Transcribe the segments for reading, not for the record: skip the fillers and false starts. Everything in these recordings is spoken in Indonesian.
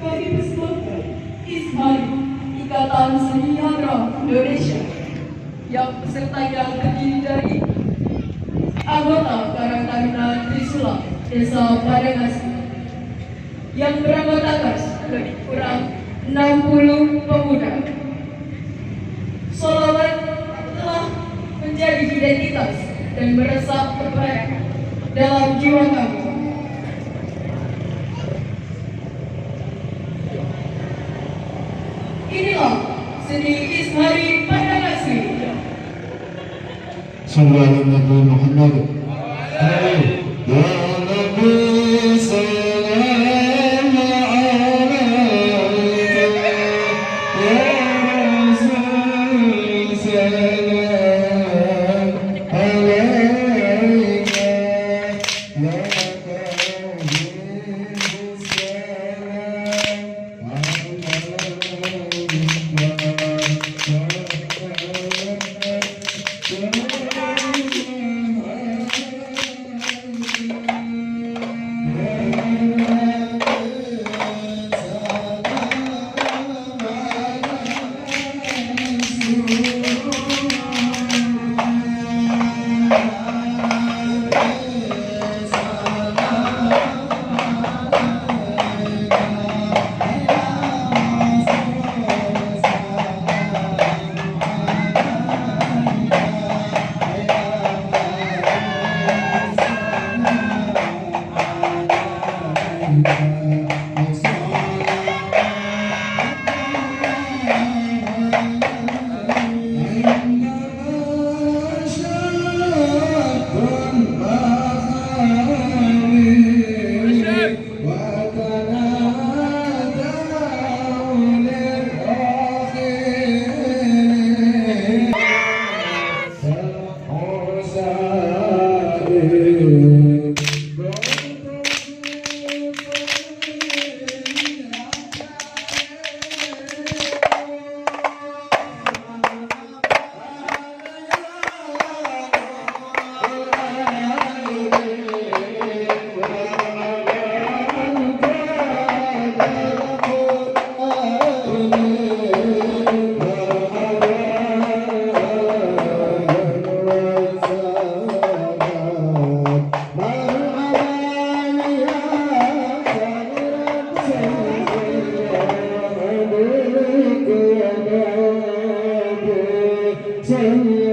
Kami persembahkan Ismari Ikatan Seni Hadrah Indonesia yang pesertanya terdiri dari anggota Karang Taruna Trisula Desa Padangasi yang beranggotakan lebih kurang 60 pemuda. Sholawat telah menjadi identitas dan meresap terbaik dalam jiwa kami. Inilah seni Ismari Padangasi. Sallallahu Nabi Muhammad. Ya Nabi salam alaika, ya Rasul salam alaika, ya Habib salam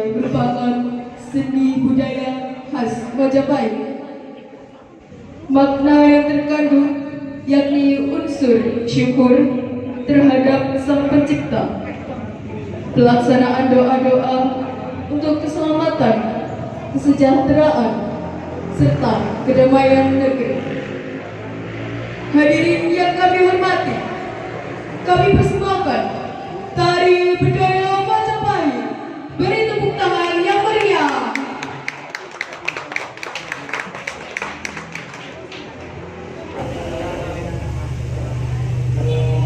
merupakan seni budaya khas Majapahit. Makna yang terkandung yakni unsur syukur terhadap Sang Pencipta, pelaksanaan doa-doa untuk keselamatan, kesejahteraan, serta kedamaian negeri. Hadirin yang kami hormati, kami persembahkan tari budaya Majapahit. Beri tepuk tangan yang meriah. Amin.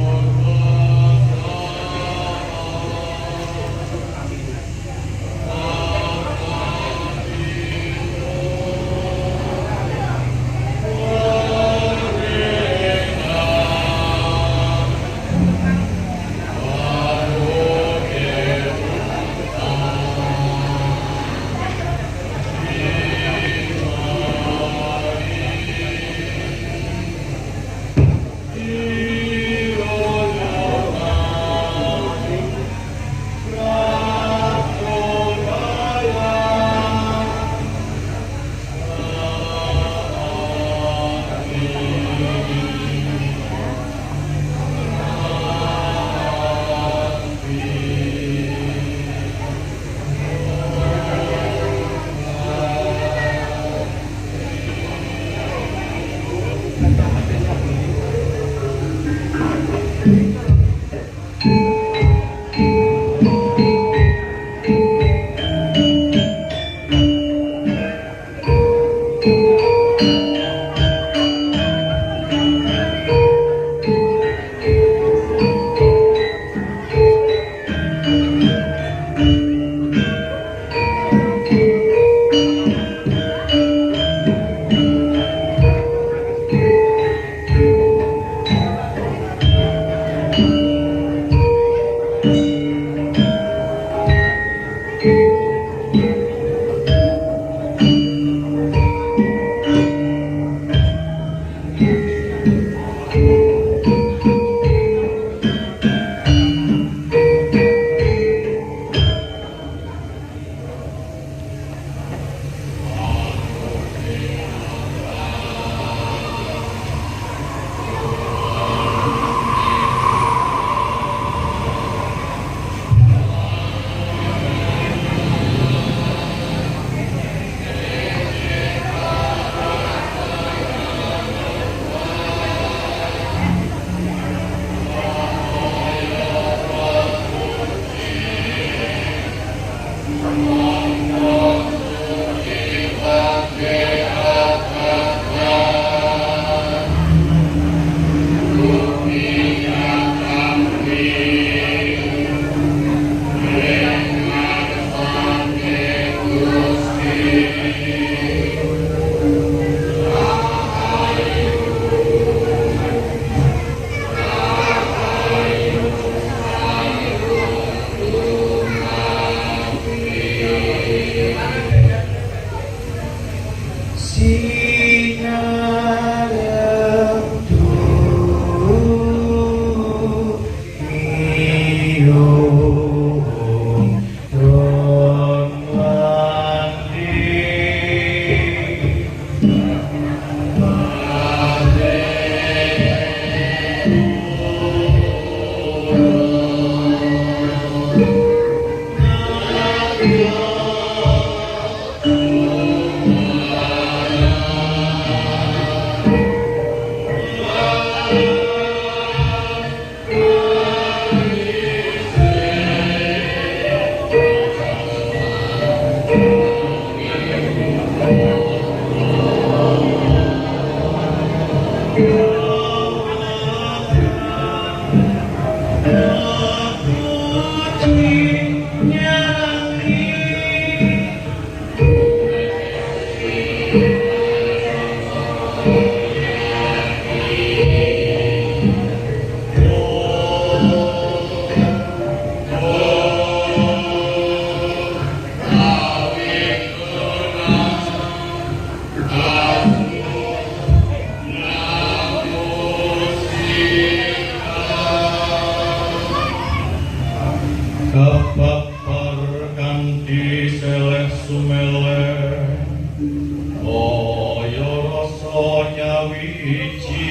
nyawiji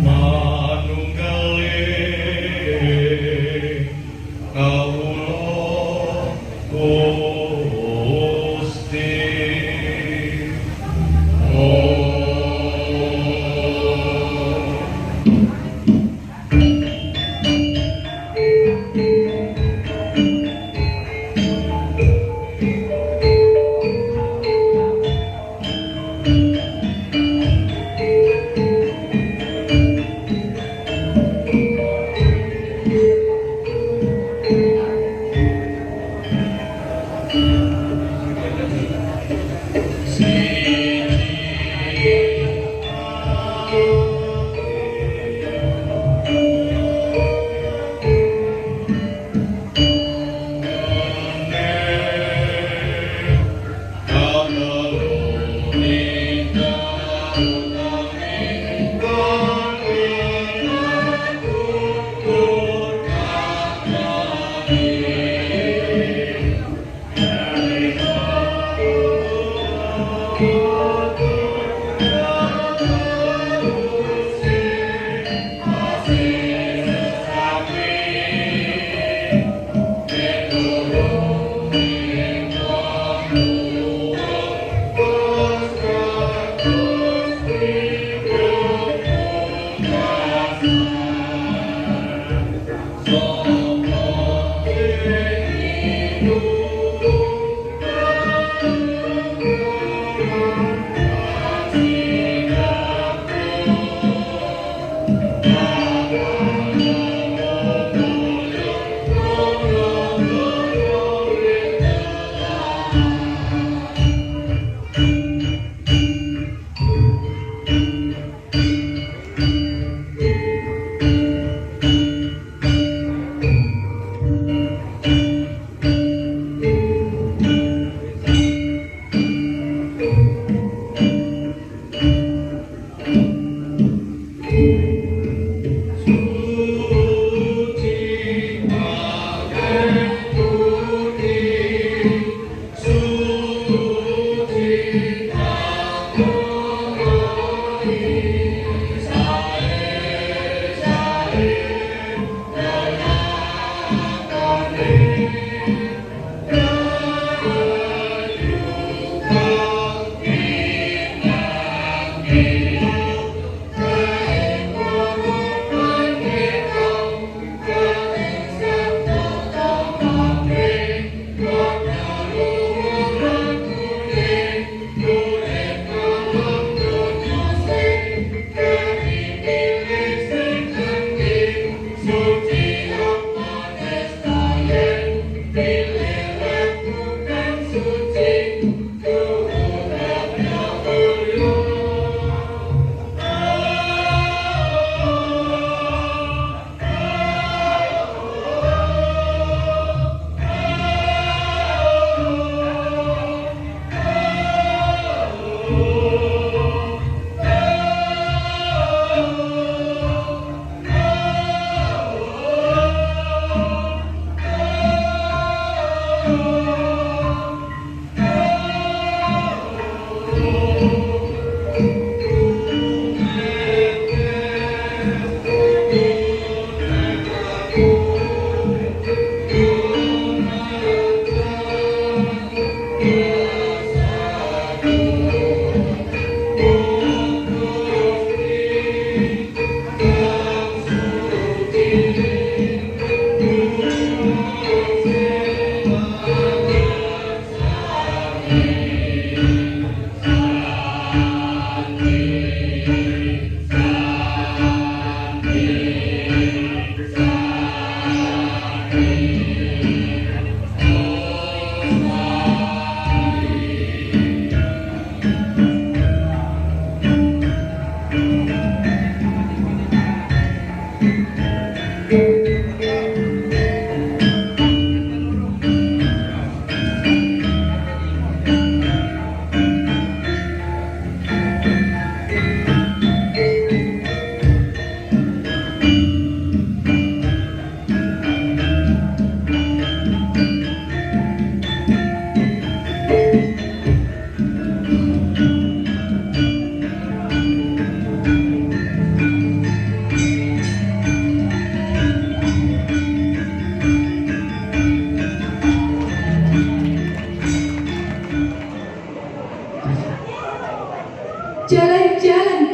manunggale kawula Gusti.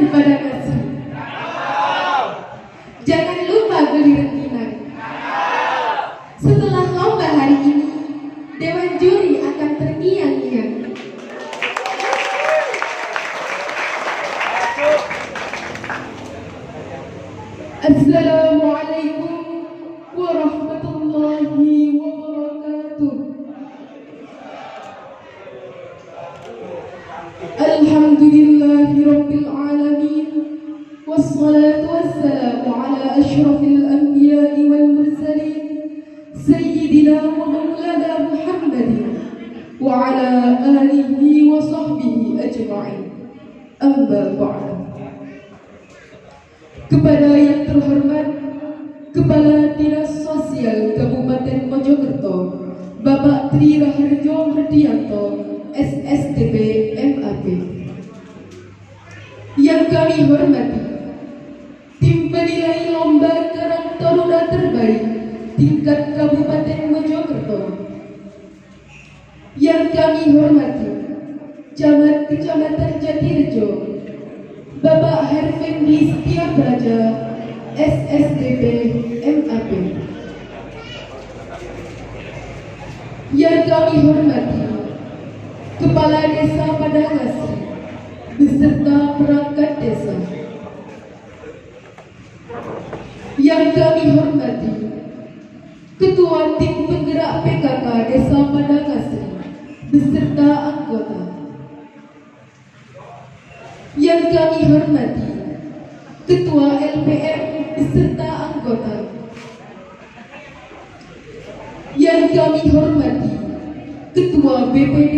kepada Nasri. Jangan lupa beli rengginang. Setelah lomba hari ini, Dewan Juri akan terngiang-ngiang. Assalamualaikum warahmatullahi wabarakatuh. Alhamdulillahi rabbil alamin. Wassalatu wassalamu ala ashrafil anbiya'i wal mursalin Sayyidina wa maulana Muhammadin wa ala alihi wa sahbihi ajma'in. Amma ba'd. Kepada yang terhormat Kepala Dinas Sosial Kabupaten Mojokerto, Bapak Tri Raharjo Hardianto, SSDP MAP. Yang kami hormati tim penilai lomba Karang Taruna Terbaik tingkat Kabupaten Mojokerto. Yang kami hormati Camat Kecamatan Jatirejo, Bapak Harfendi Setiabraja, SSDP MAP. Yang kami hormati Kepala Desa Padangasri beserta perangkat desa. Yang kami hormati Ketua Tim Penggerak PKK Desa Padangasri beserta anggota. Yang kami hormati Ketua LPM beserta anggota. Yang kami hormati Ketua BPD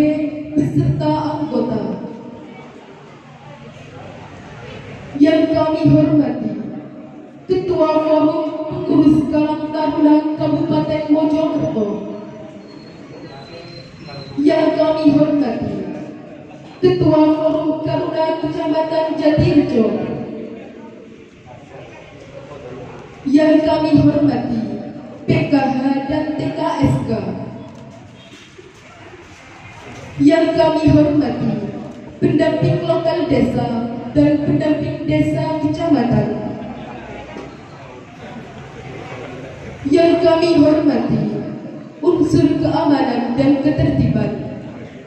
beserta anggota. Yang kami hormati Ketua Forum Pengurus Karang Taruna Kabupaten Mojokerto. Yang kami hormati Ketua Forum Karuna Kecamatan Jatirejo. Yang kami hormati PKH dan TKSK. Yang kami hormati pendamping lokal desa dan pendamping desa kecamatan. Yang kami hormati unsur keamanan dan ketertiban,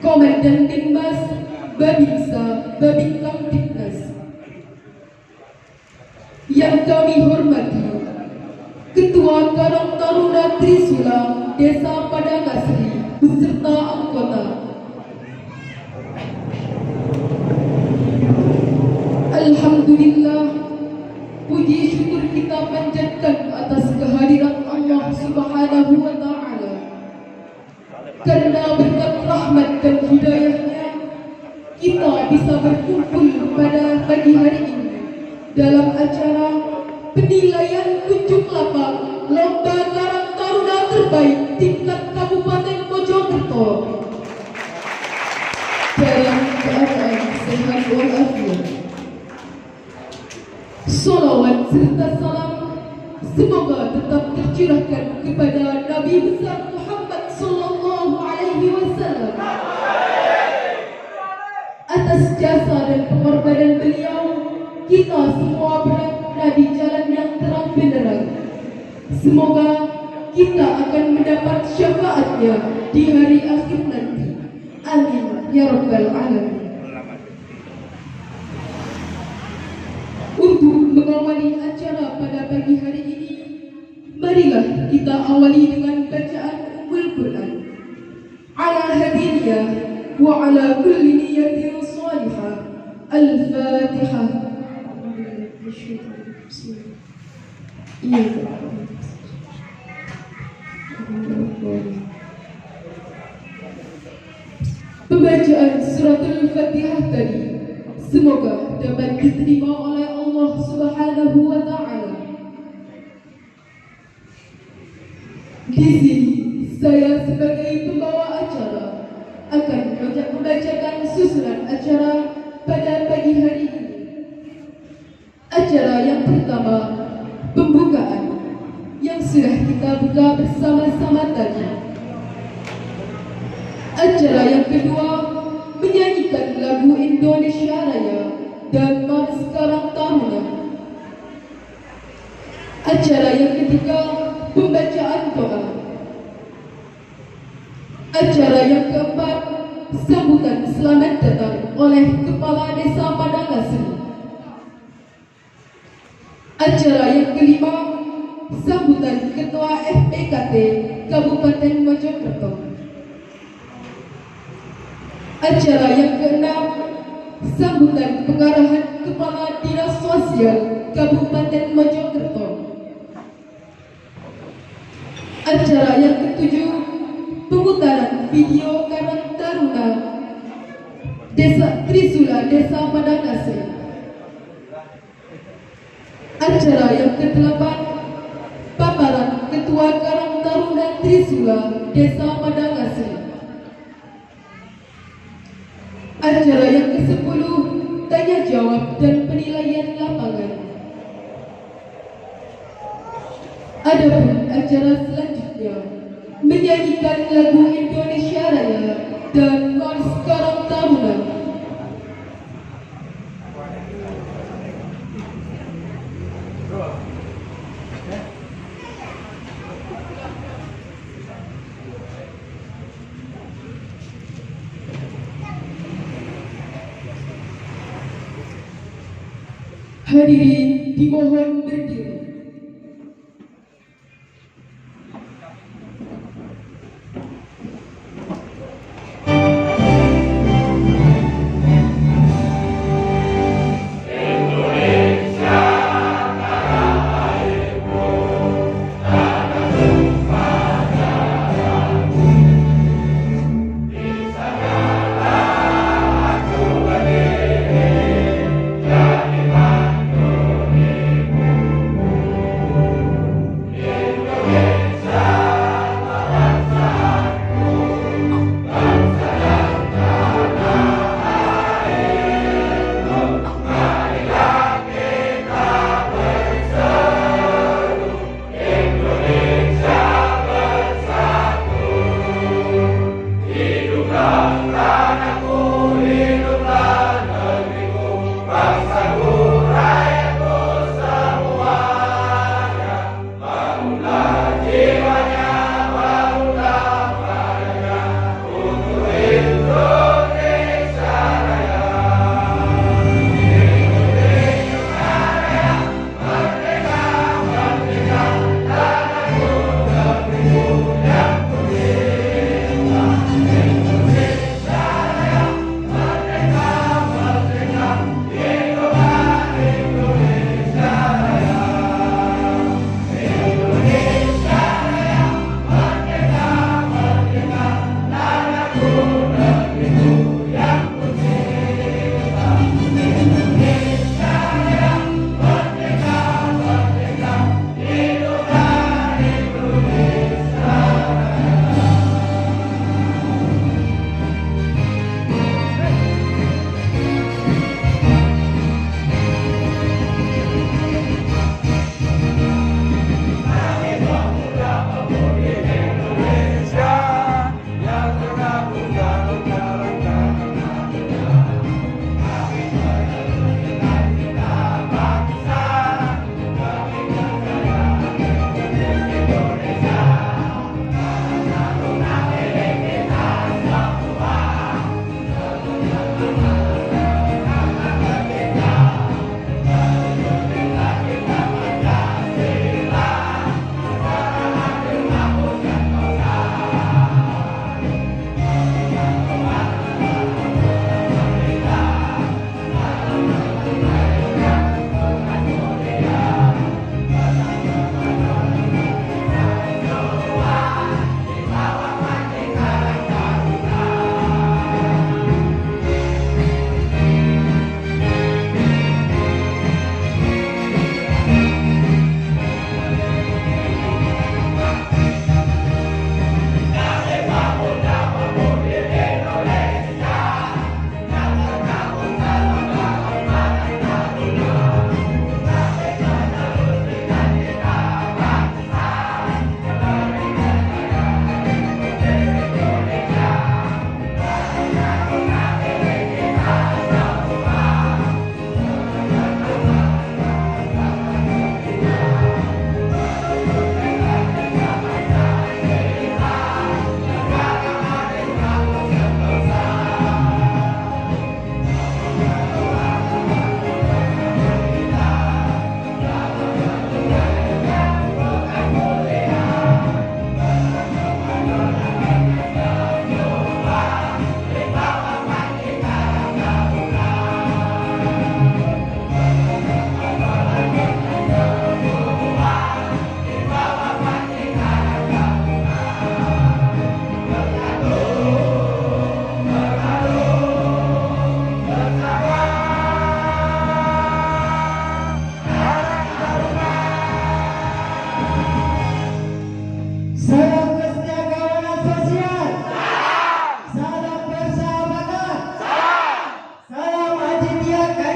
Komandan Dinmas, Babinsa, Babin Kamtibnas. Yang kami hormati Ketua Karang Taruna Trisula Desa Padangasri beserta anggota. Alhamdulillah, puji syukur kita panjatkan atas kehadiran Allah Subhanahu wa Ta'ala. Karena berkat rahmat dan hidayahnya, kita bisa berkumpul pada pagi hari ini dalam acara penilaian kunjung lapang Lomba Karang Taruna Terbaik tingkat Kabupaten Mojokerto dalam keadaan sehat walafiat. Salawat serta salam semoga tetap tercurahkan kepada Nabi besar Muhammad sallallahu alaihi wasallam. Atas jasa dan pengorbanan beliau, kita semua berada di jalan yang terang benderang. Semoga kita akan mendapat syafaatnya di hari akhir nanti. Amin ya rabbal alamin. Untuk mengawali acara pada pagi hari ini, marilah kita awali dengan bacaan Ummul Quran. Ala hadiyah wa ala kulli niyatin salihah. Al-Fatihah. Pembacaan suratul Fatihah tadi semoga dapat diterima oleh Allah Subhanahu wa Ta'ala. Di sini saya sebagai pembawa acara akan membacakan susunan acara pada pagi hari ini. Acara yang pertama, pembukaan yang sudah kita buka bersama-sama tadi. Acara yang kedua, menyanyikan lagu Indonesia Raya dan sekarang tahunan. Acara yang ketiga, pembacaan doa. Acara yang keempat, sambutan selamat datang oleh Kepala Desa Padangasri. Acara yang kelima, sambutan Ketua FPKT Kabupaten Mojokerto. Acara yang keenam, sambutan pengarahan Kepala Dinas Sosial Kabupaten Mojokerto. Acara yang ketujuh, pemutaran video Karang Taruna Desa Trisula Desa Padangasri. Acara yang kedelapan, paparan Ketua Karang Taruna Trisula Desa Padangasri. Acara yang ke-10, tanya jawab dan penilaian lapangan. Adapun acara selanjutnya, menyanyikan lagu Indonesia Raya dan Mars Karang Taruna. Hadirin dimohon berdiri.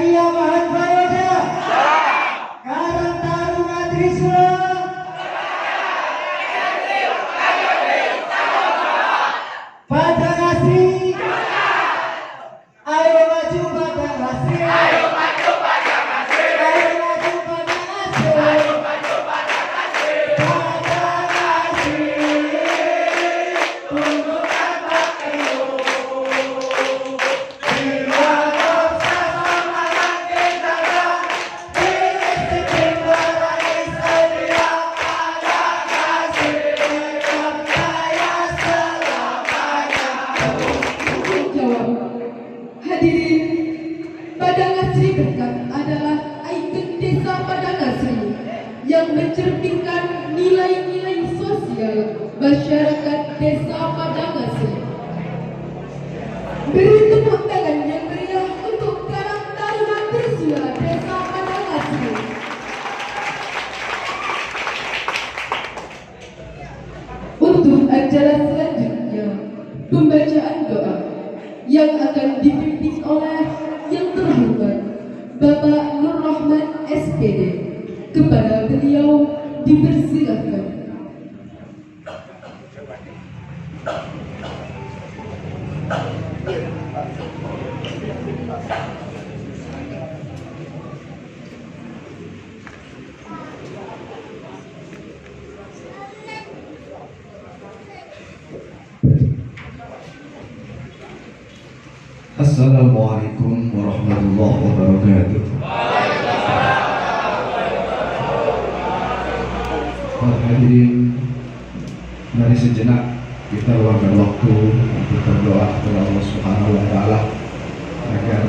Satria Mahatma Yoda, Karang Taruna Trisula, Padang Asri, ayo maju Padang Asri, ayo maju Padang Asri, ayo maju Padang Asri, Padang Asri, tunggu kata kelu, jiwa bersama malang kita, istiqlal Satria Padang Asri, percaya selamanya. Jawab. Hadirin, Padang Asri Dekat adalah ikon desa Padang Asri yang mencerminkan nilai-nilai sosial masyarakat desa Padang Asri. Beri tepuk tangan yang meriah untuk Karang Taruna Trisula desa Padang Asri. Untuk acara selanjutnya, pembacaan doa yang akan dipimpin oleh yang terhormat Bapak Nur Rahman SPD. Kepada beliau dipersilakan. Assalamualaikum warahmatullahi wabarakatuh. Hadirin, mari sejenak kita luangkan waktu untuk berdoa kepada Allah Subhanahu wa taala agar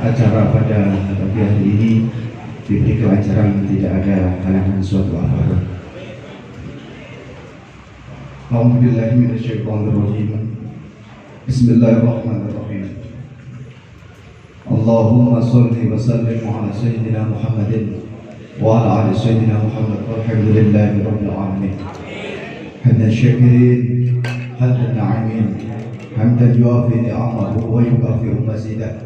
acara pada pagi hari ini diberi kelancaran, tidak ada halangan suatu apapun. A'udzubillahi minasyaitonir rajim. Bismillahirrahmanirrahim. Allahumma salli wa sallim ala sayyidina Muhammadin wa ala ali sayyidina Muhammad walhamdulillahi rabbil alamin. Hamdan syakirin, hamdan na'imin, hamdan yuafi ni'amahu wa yukafi'u mazidah.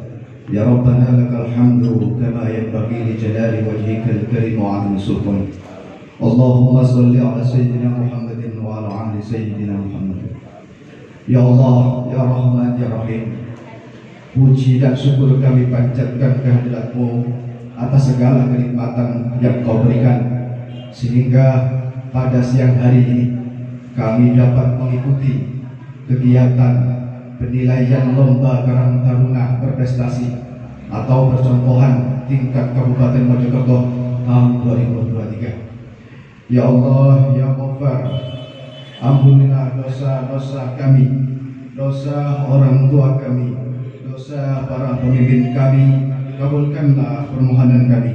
Ya Rabbana lakal hamdu kama yanbaghi li jalali wajhikal karim wa 'azimi sultan. Allahumma salli ala sayyidina Muhammadin wa ala ali sayyidina Muhammad. Ya Allah, Ya Rahman, Ya Rahim, puji dan syukur kami panjatkan kehadirat-Mu atas segala kenikmatan yang Kau berikan, sehingga pada siang hari ini kami dapat mengikuti kegiatan penilaian lomba Karang Taruna berprestasi atau percontohan tingkat Kabupaten Mojokerto tahun 2023. Ya Allah, Ya Ghaffar, ampunilah dosa-dosa kami, dosa orang tua kami, dosa para pemimpin kami, kabulkanlah permohonan kami.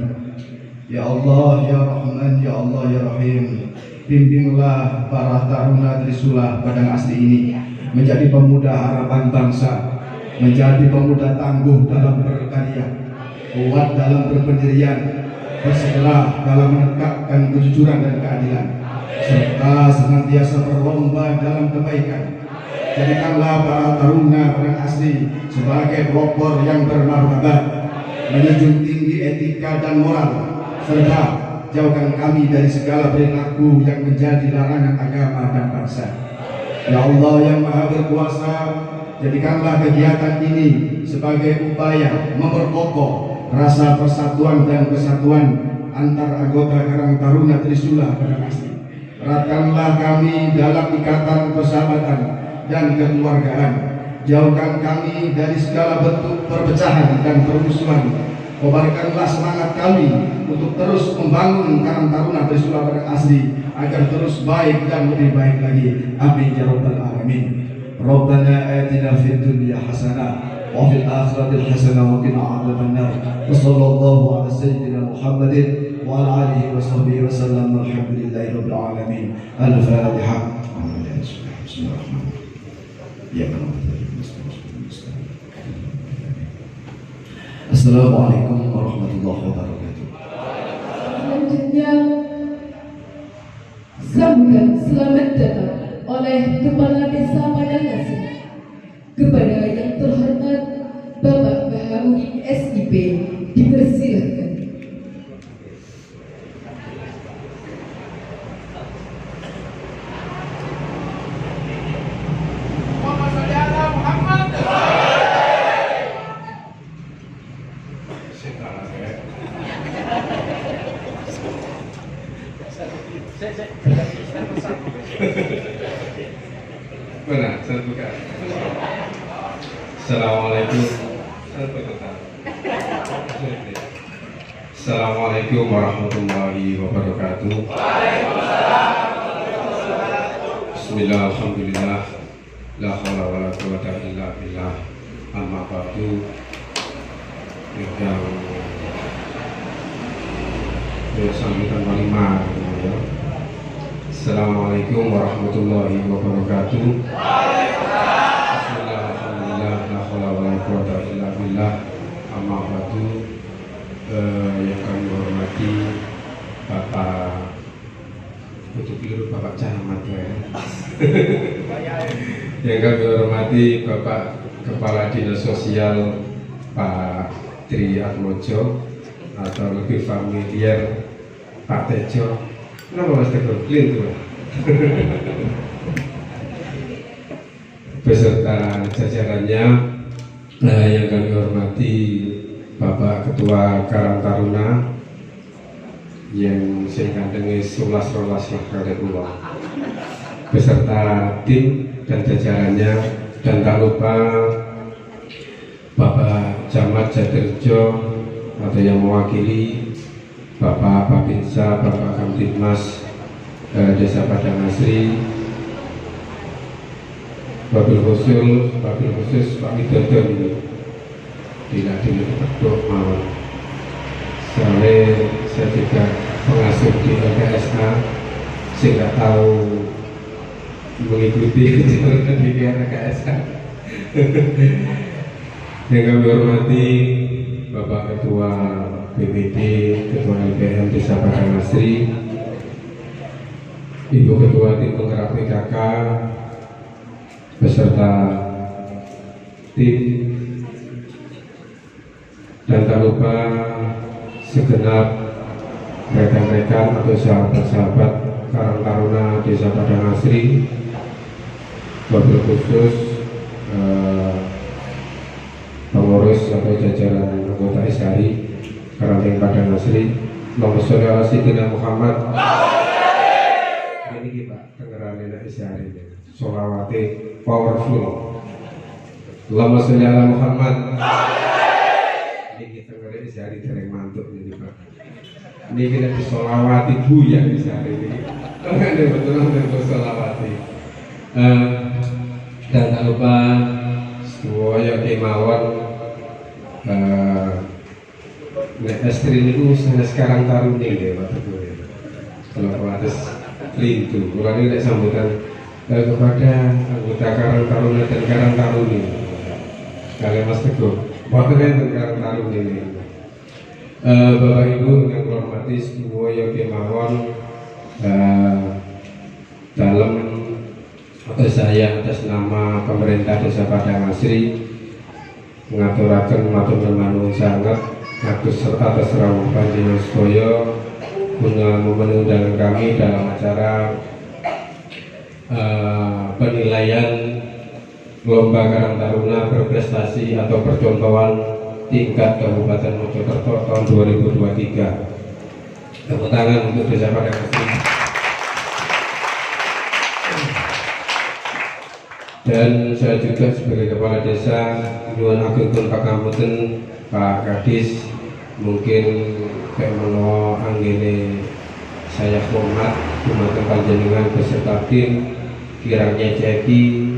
Ya Allah, Ya Rahman, Ya Allah, Ya Rahim, bimbinglah para taruna Trisula Padang Asri ini menjadi pemuda harapan bangsa, menjadi pemuda tangguh dalam berkarya, kuat dalam berpendirian, bersegera dalam menegakkan kejujuran dan keadilan, serta senantiasa berlomba dalam kebaikan. Jadikanlah para taruna Padang Asri sebagai pelopor yang bermartabat, menjunjung tinggi etika dan moral, serta jauhkan kami dari segala perilaku yang menjadi larangan agama dan bangsa. Ya Allah yang Maha Berkuasa, jadikanlah kegiatan ini sebagai upaya memperkokoh rasa persatuan dan kesatuan antar anggota Karang Taruna Trisula Padang Asri. Eratkanlah kami dalam ikatan persahabatan dan kekeluargaan. Jauhkan kami dari segala bentuk perpecahan dan permusuhan. Kobarkanlah semangat kami untuk terus membangun Karang Taruna Trisula Padang Asri agar terus baik dan lebih baik lagi. Amin ya rabbal alamin. Rabbana atina fid dunya hasanah wa fil akhirati hasanah wa qina adzabannar. Wa sallallahu ala sayyidina Muhammadin wa ala alihi wa sahbihi wa sallam. Alhamdulillahi rabbil alamin. Al-Fatihah. Bismillahirrahmanirrahim. Ya Allah. Assalamualaikum warahmatullahi wabarakatuh. Selanjutnya, sambutan selamat datang oleh Kepala Desa Padang Asri kepada yang terhormat Bapak Baharudin SIP. Setan saya. Benar, saya buka. Assalamualaikum. Assalamualaikum warahmatullahi wabarakatuh. Bismillah, alhamdulillah. La haula wala quwwata illa billah. Amma ba'du. Yang sambutan kelima. Assalamualaikum warahmatullahi wabarakatuh. Bismillah, alhamdulillah. La haula wala quwwata illa billah. Amma ba'du. Yang kami hormati Bapak Camat ya. Yang kami hormati Bapak Kepala Dinas Sosial Pak Tri Atmojo, atau lebih familiar Pak Tejo. Kenapa Mas Tejo? Clean tuh. Beserta jajarannya, yang kami hormati Bapak Ketua Karang Taruna yang saya kandengi 11-12 kali pulang, beserta tim dan jajarannya, dan tak lupa Bapak Camat Jatirjo atau yang mewakili Bapak Babinsa, Bapak Kamtibmas Desa Padang Asri, Wabil khusus Pak Widodo ini tidak diberdok mawon. Soalnya saya juga pengasuh di LKSA, saya nggak tahu mengikuti kejuaraan di LKSA. Yang kami hormati Bapak Ketua BPD, Ketua LPM Desa Padang Asri, Ibu Ketua Tim Penggerak PKK, beserta tim, dan tak lupa segenap rekan-rekan atau sahabat-sahabat Karang Taruna Desa Padang Asri, wabil khusus pengurus atau jajaran anggota SHI Karang Padang Asri. Allahumma sholli ala sayyidina Muhammad. Ini Pak dengeran enak SHI sholawate powerful. Allahumma sholli ala Muhammad. Ini kita ngeri SHI dereng mantuk ini Pak. Ini kita disolawati buya SHI ini. Ini betul-betul solawati. Dan tak lupa semuanya kemauan nek estri itu saya sekarang taruni ya Pak Teguh. Kalau pelatih lintu, kalau ini sambutan kepada anggota Karang Taruna dan Karang Taruni. Kalian Mas Teguh, waktunya untuk Karang Taruni ini. Bapak Ibu yang hormati semuanya kemauan dalam atau saya atas nama pemerintah Desa Padang Asri mengaturakan matur nuwun sangat atas rawuh panjenengan sedaya guna memenuhi undangan kami dalam acara penilaian lomba Karang Taruna berprestasi atau percontohan tingkat Kabupaten Mojokerto tahun 2023. Tepuk tangan untuk Desa Padang Asri. Dan saya juga sebagai kepala desa nyuwun ageng pangapunten Pak Kadis, mungkin kayak menawa anggene saya hormat dumateng panjenengan beserta tim kirang nyeceki,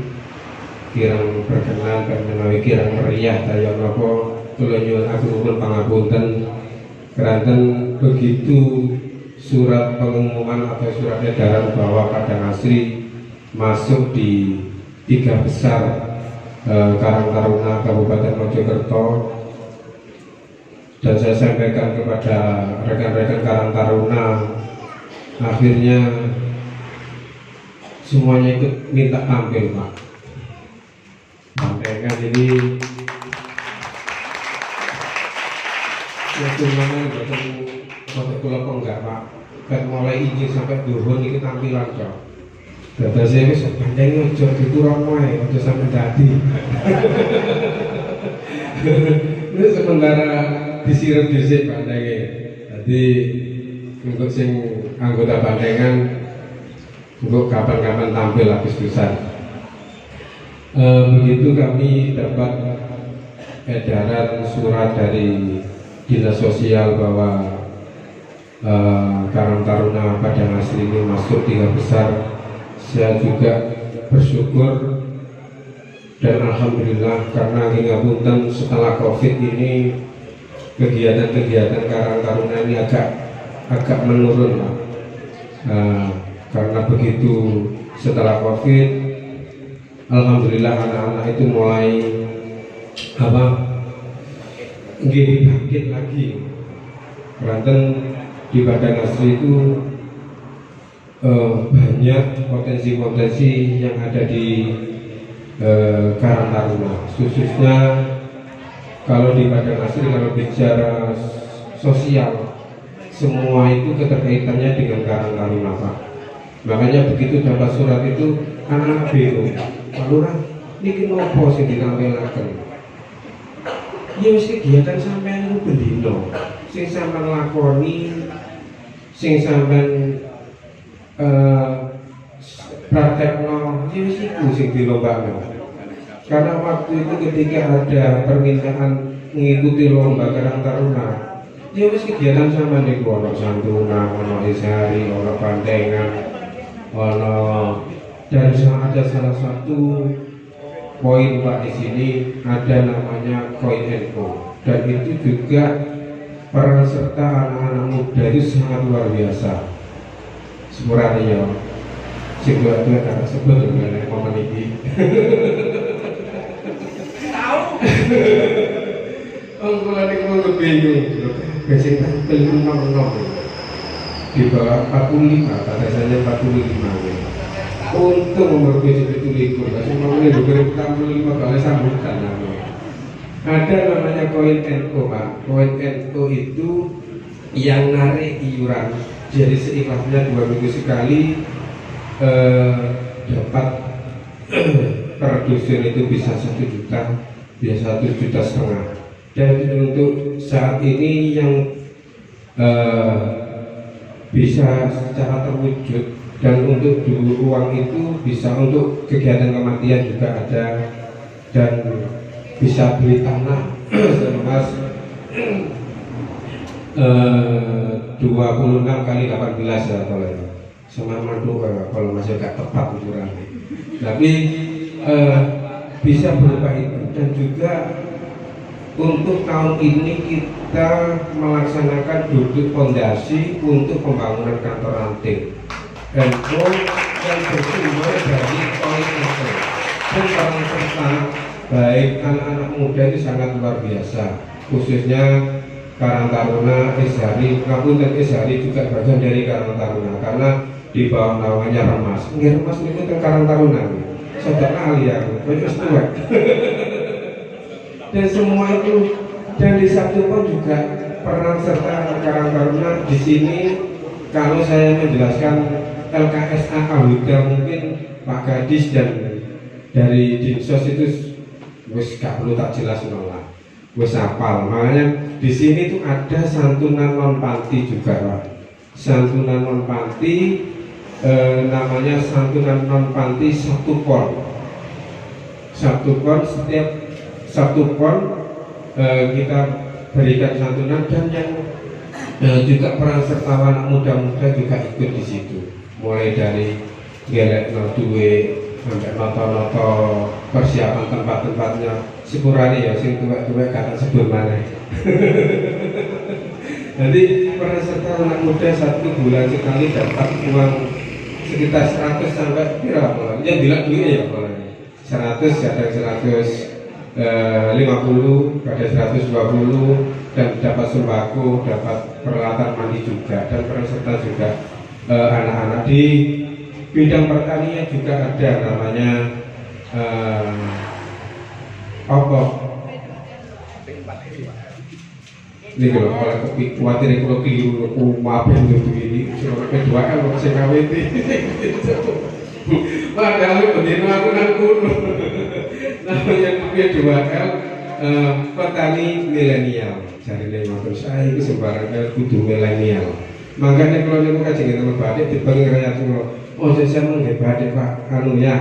kirang berkenan, menawi kirang meriah daya napa kula nyuwun ageng pangapunten keranten begitu surat pengumuman atau surat edaran bahwa Padang Asri masuk di 3 besar Karang Taruna Kabupaten Mojokerto, dan saya sampaikan kepada rekan-rekan Karang Taruna, akhirnya semuanya ikut minta tampil Pak. Sampaikan ini ya semuanya bertemu untuk kula enggak Pak, kan mulai izin sampai duhur ini tampilan Pak. Data saya ini sepanjangnya ojo dikurang wae, ojo sampai dadi. Ini sementara disirup dhisik bandenge. Jadi untuk sing anggota bandengan untuk kapan-kapan tampil Agustusan. Begitu kami dapat edaran surat dari Dinas Sosial bahwa Karang Taruna Padang Asri ini masuk 3 besar, saya juga bersyukur dan alhamdulillah karena ngapunten setelah Covid ini kegiatan-kegiatan Karang Taruna ini agak menurun, Pak. Karena begitu setelah Covid, alhamdulillah anak-anak itu mulai bangkit lagi. Keranten di Padang Asri itu banyak potensi-potensi yang ada di Karang Taruna, khususnya kalau di Padang Asri, kalau bicara sosial, semua itu keterkaitannya dengan Karang Taruna, Pak. Makanya begitu dapat surat itu anak-anak bingung, Pak Lurah, ini kenapa sih ditampilkan? Ya wis kegiatan sampean itu bendino, sing sampean lakoni, sing sampean praktekno, ya wis iku sing dilombakno. Karena waktu itu ketika ada permintaan mengikuti lomba Karang Taruna, ya wis kegiatan sampean niku ono santunan, ono isari, ono bandengan, ono, dan ada salah satu poin Pak di sini ada namanya Koin Enko, dan itu juga peran serta anak-anak muda itu sangat luar biasa. Sepurane ya, sing tua-tua kata sebut dengan momen ini. Tahu? Kula niku kebingung, besing tampil nom-nom di bawah 45, pada saya 45. Untung umur gue segitu likur, semua ini 2065 kali sambutan namanya. Ada namanya Koin NO, Pak. Koin NO itu yang narik iuran, jadi seikhlasnya 2 minggu sekali dapat per dusun itu bisa 1 juta, bisa 1,5 juta. Dan untuk saat ini yang bisa secara terwujud dan untuk dulu uang itu bisa untuk kegiatan kematian juga ada, dan bisa beli tanah seluas 26 kali 18 ya kalau itu sama mandu kalau masih agak tepat ukurannya, tapi bisa berupa itu. Dan juga untuk tahun ini kita melaksanakan duduk fondasi untuk pembangunan kantor ranting NO yang bersumber dari Koin NO, dan peran serta baik anak-anak muda itu sangat luar biasa, khususnya Karang Taruna Ishari, Ngapunten Ishari juga bagian dari Karang Taruna karena di bawah namanya Remas. Nggih, Remas itu teng Karang Taruna. Saudara ahli aku, wis tua. Dan semua itu, dan di Sabtu pun juga peran serta Karang Taruna di sini. Kalau saya menjelaskan LKSA Awida mungkin Pak Gadis dan dari Dinsos itu wis gak perlu tak jelas lah, wis hafal. Makanya di sini tuh ada santunan non panti juga, Pak. Santunan non panti namanya santunan non panti 1 pon. 1 pon, setiap 1 pon kita berikan santunan, dan yang juga peran serta anak muda-muda juga ikut di situ. Mulai dari gelek duwe sampai noto-noto persiapan tempat-tempatnya sepurane ya, sing tuwek-tuwek kata sebut mana. Jadi peran serta anak muda 1 bulan sekali dapat uang sekitar 100 sampai berapa? Ya bilang duit ya kalau 100, ada 150, ada 120, dan dapat sembako, dapat peralatan mandi juga, dan peran serta juga anak-anak di bidang pertanian juga ada namanya apa? Ini kalau khawatir kalau keliru, maaf yang ini cuma kedua kan kalau saya kawin padahal begini aku nangkut namanya 2L petani milenial. Jadi motor saya itu sembarang kudu milenial. Makanya kalau niku kajeng teman batik dibangun rakyat kula. Oh saya nggih batik Pak anu ya.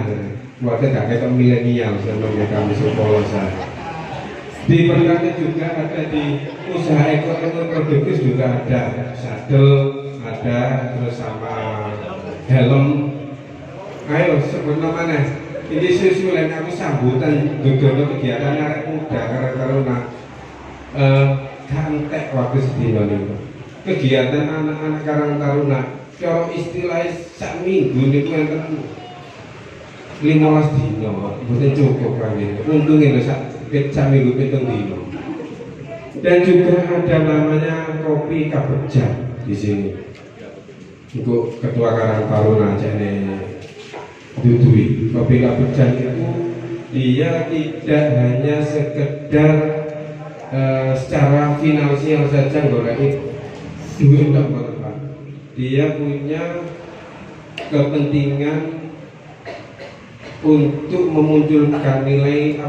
Buatnya gak kayak milenial sama kami sekolah saya. Di pertanian juga ada di usaha ekonomi produktif juga ada sadel, ada terus sama helm. Ayo sebut namanya. Ini susulan aku sambutan dodono kegiatan arek muda karena kantek waktu sedina niku. Kegiatan anak-anak Karang Taruna, cara istilah sak minggu niku enten 15 dino, mboten cukup kan ini. Untungnya sak minggu 7 dino. Dan juga ada namanya kopi Kabejan di sini. Untuk ketua Karang Taruna jane dudui. Kopi Kabejan itu dia tidak hanya sekedar secara finansial saja golek duit tidak Pak. Dia punya kepentingan untuk memunculkan nilai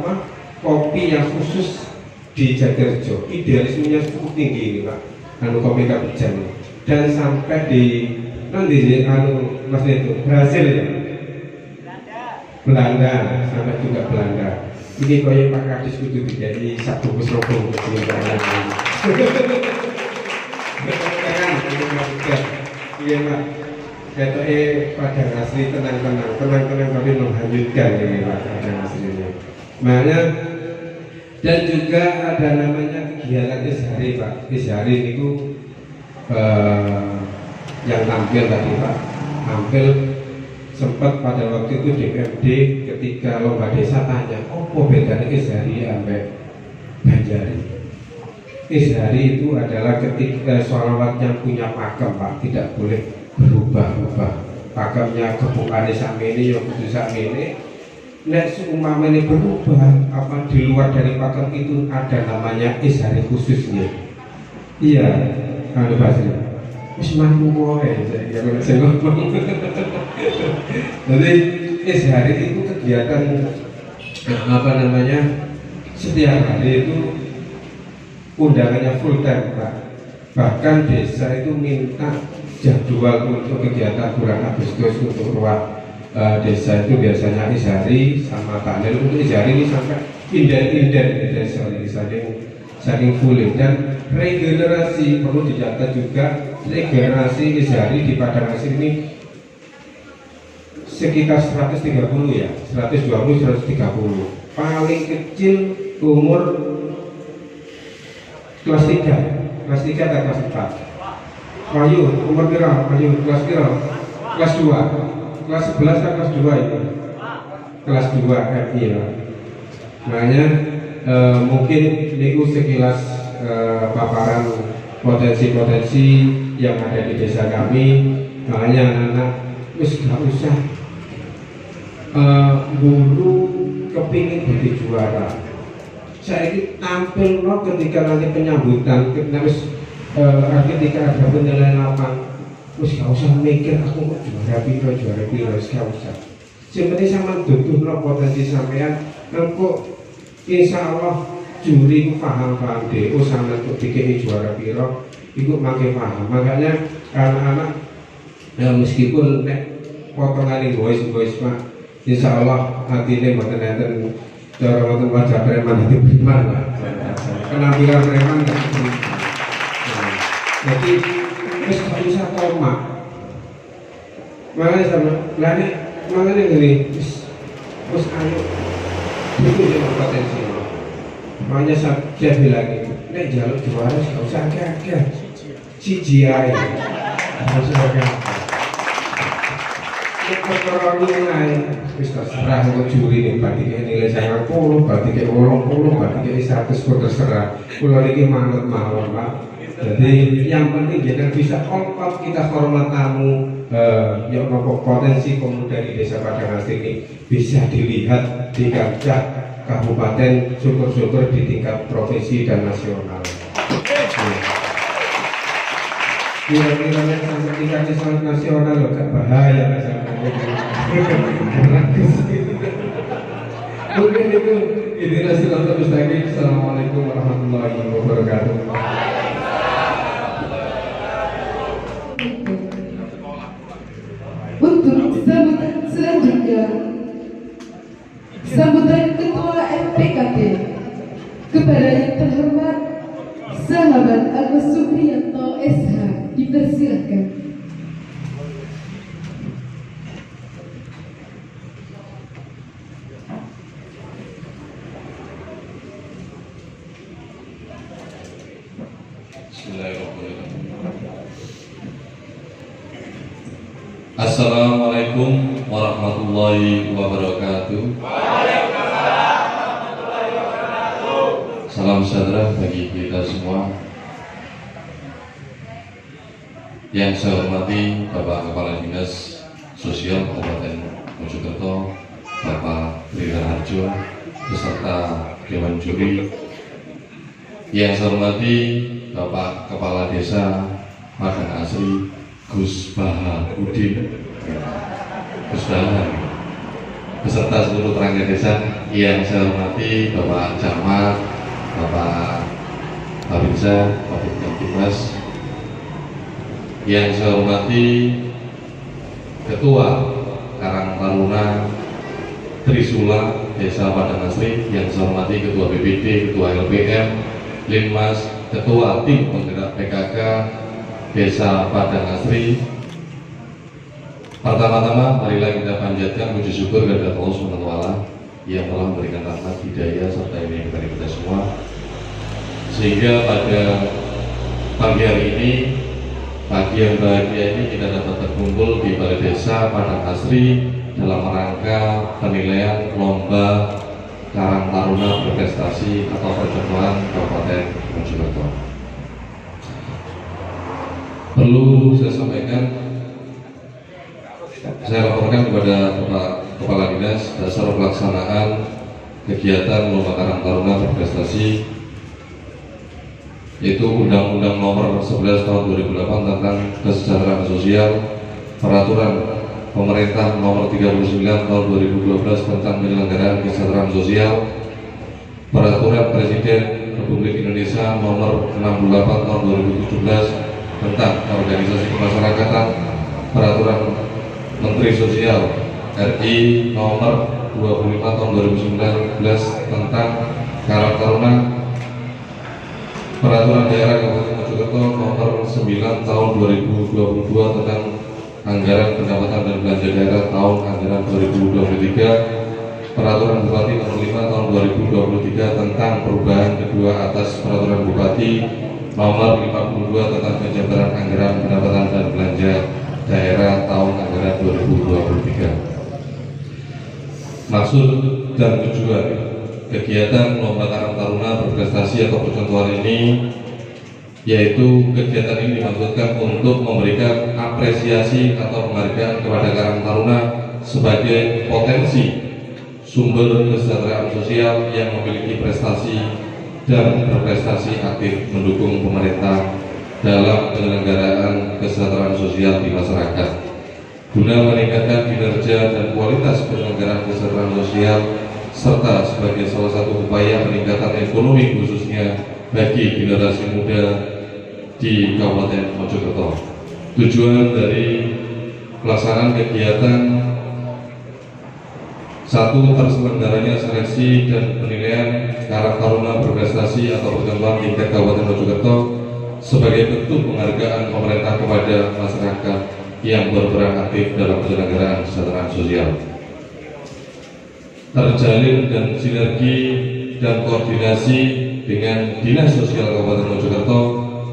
kopi yang khusus di Jatirejo. Idealismenya cukup tinggi ini Pak. Anu kopi Kabejan dan sampai di nanti Mas itu Brasil ya. Belanda sampai juga Belanda. Ini koyo Pak Kadis kudu jadi satu kesrobong di Belanda. Iya Pak. Ketoke pada asli tenang tapi menghanyutkan ini Pak pada aslinya. Makanya dan juga ada namanya kegiatan Ishari Pak. Ishari itu yang tampil tadi Pak. Tampil sempat pada waktu itu DPRD ketika lomba desa tanya, apa bedanya Ishari sampai Banjari? Ishari itu adalah ketika sholawat yang punya pakem Pak, tidak boleh berubah-ubah. Pakemnya kebukane sakmene ya kudu sakmene. Nek seumpamane berubah apa di luar dari pakem itu ada namanya Ishari khususnya. Iya, anu Basri. Wis mampu wae ya kalau saya ngomong. Jadi Ishari itu kegiatan setiap hari itu undangannya full time Pak. Bahkan desa itu minta jadwal untuk kegiatan bulan Agustus untuk ruang desa itu biasanya Ishari sama panel. Untuk Ishari ini sampai inden-inden di desa ini saking full. Dan regenerasi perlu dicatat juga, regenerasi Ishari di Padang Asih ini sekitar 130 ya, 120-130. Paling kecil umur kelas 3 atau kelas 4. Ayo, umur kira, ayo kelas kira, kelas 2, kelas 11 atau kelas 2 itu, kelas 2 RI ya. Makanya mungkin ini sekilas paparan potensi-potensi yang ada di desa kami. Makanya anak-anak wis gak usah dulu kepingin jadi juara. Saya ini tampil ketika nanti penyambutan, ketika ada penilaian lapang, terus gak usah mikir aku kok juara piro, gak usah. Yang penting sama duduh potensi sampean, engko insya Allah juri paham DO sama untuk dikei juara piro, ikut makin paham. Makanya anak-anak meskipun potongan voice Pak, insya Allah hatinya mboten enten cara wonten wajah preman hati preman Pak. Penampilan preman kan. Jadi wis gak usah tomak. Makanya sama makanya gini, wis ayo itu yang potensi. Makanya saya bilang itu, nek jaluk juara gak usah akeh-akeh. Siji ae. Gak usah akeh-akeh. Perkara nilai wis terserah untuk juri nih, berarti nilai saya 10, berarti 80, berarti 100 terserah. Kula niki manut mawon Pak. Jadi yang penting jangan bisa kompak kita hormat tamu yang potensi pemuda di desa Padang Asih ini bisa dilihat di kancah kabupaten, syukur-syukur di tingkat provinsi dan nasional. Kira-kira sampai tingkat nasional loh, gak bahaya sampai mungkin itu Ini Siratal Mustaqim. Assalamualaikum warahmatullahi wabarakatuh. Untuk sambutan selanjutnya, sambutan Ketua FPKT kepada yang terhormat Sahabat Agus Supriyanto SH dipersilakan. Assalamualaikum warahmatullahi wabarakatuh. Salam sejahtera bagi kita semua. Yang saya hormati Bapak Kepala Dinas Sosial Kabupaten Mojokerto, Bapak Tri Harjo, beserta Dewan Juri. Yang saya hormati Bapak Kepala Desa Padang Asri, Gus Baharudin, Gus Bahar, beserta seluruh perangkat desa. Yang saya hormati Bapak Camat, Bapak Babinsa, Bapak Kapolres. Yang saya hormati Ketua Karang Taruna Trisula Desa Padang Asri. Yang saya hormati Ketua BPD, Ketua LPM, Linmas, Ketua Tim Penggerak PKK Desa Padang Asri. Pertama-tama marilah kita panjatkan puji syukur kepada Allah SWT yang telah memberikan rahmat, hidayah serta ini kepada kita semua, sehingga pada pagi hari ini, pagi yang bahagia ini, kita dapat berkumpul di Balai Desa Padang Asri dalam rangka penilaian lomba Karang Taruna Berprestasi atau percontohan Kabupaten Mojokerto. Perlu saya sampaikan, saya laporkan kepada Bapak Kepala Dinas dasar pelaksanaan kegiatan lomba Karang Taruna Berprestasi, yaitu Undang-Undang Nomor 11 Tahun 2008 tentang Kesejahteraan Sosial, Peraturan Pemerintah Nomor 39 Tahun 2012 tentang Penyelenggaraan Kesejahteraan Sosial, Peraturan Presiden Republik Indonesia Nomor 68 Tahun 2017 tentang organisasi kemasyarakatan, Peraturan Menteri Sosial RI Nomor 25 Tahun 2019 tentang Karang Taruna, Peraturan Daerah Kabupaten Mojokerto Nomor 9 Tahun 2022 tentang Anggaran Pendapatan dan Belanja Daerah Tahun Anggaran 2023, Peraturan Bupati Nomor 5 Tahun 2023 tentang perubahan kedua atas Peraturan Bupati Nomor 52 tentang penjabaran anggaran pendapatan dan belanja daerah tahun anggaran 2023. Maksud dan tujuan kegiatan lomba Karang Taruna Berprestasi atau percontohan ini, yaitu kegiatan ini dimaksudkan untuk memberikan apresiasi atau penghargaan kepada Karang Taruna sebagai potensi sumber kesejahteraan sosial yang memiliki prestasi dan berprestasi aktif mendukung pemerintah dalam penyelenggaraan kesejahteraan sosial di masyarakat guna meningkatkan kinerja dan kualitas penyelenggaraan kesejahteraan sosial serta sebagai salah satu upaya peningkatan ekonomi khususnya bagi generasi muda di Kabupaten Mojokerto. Tujuan dari pelaksanaan kegiatan: satu, terselenggaranya seleksi dan penilaian Karang Taruna Berprestasi atau percontohan tingkat Kabupaten Mojokerto sebagai bentuk penghargaan pemerintah kepada masyarakat yang berperan aktif dalam penyelenggaraan kesejahteraan sosial. Terjalin dan sinergi dan koordinasi dengan Dinas Sosial Kabupaten Mojokerto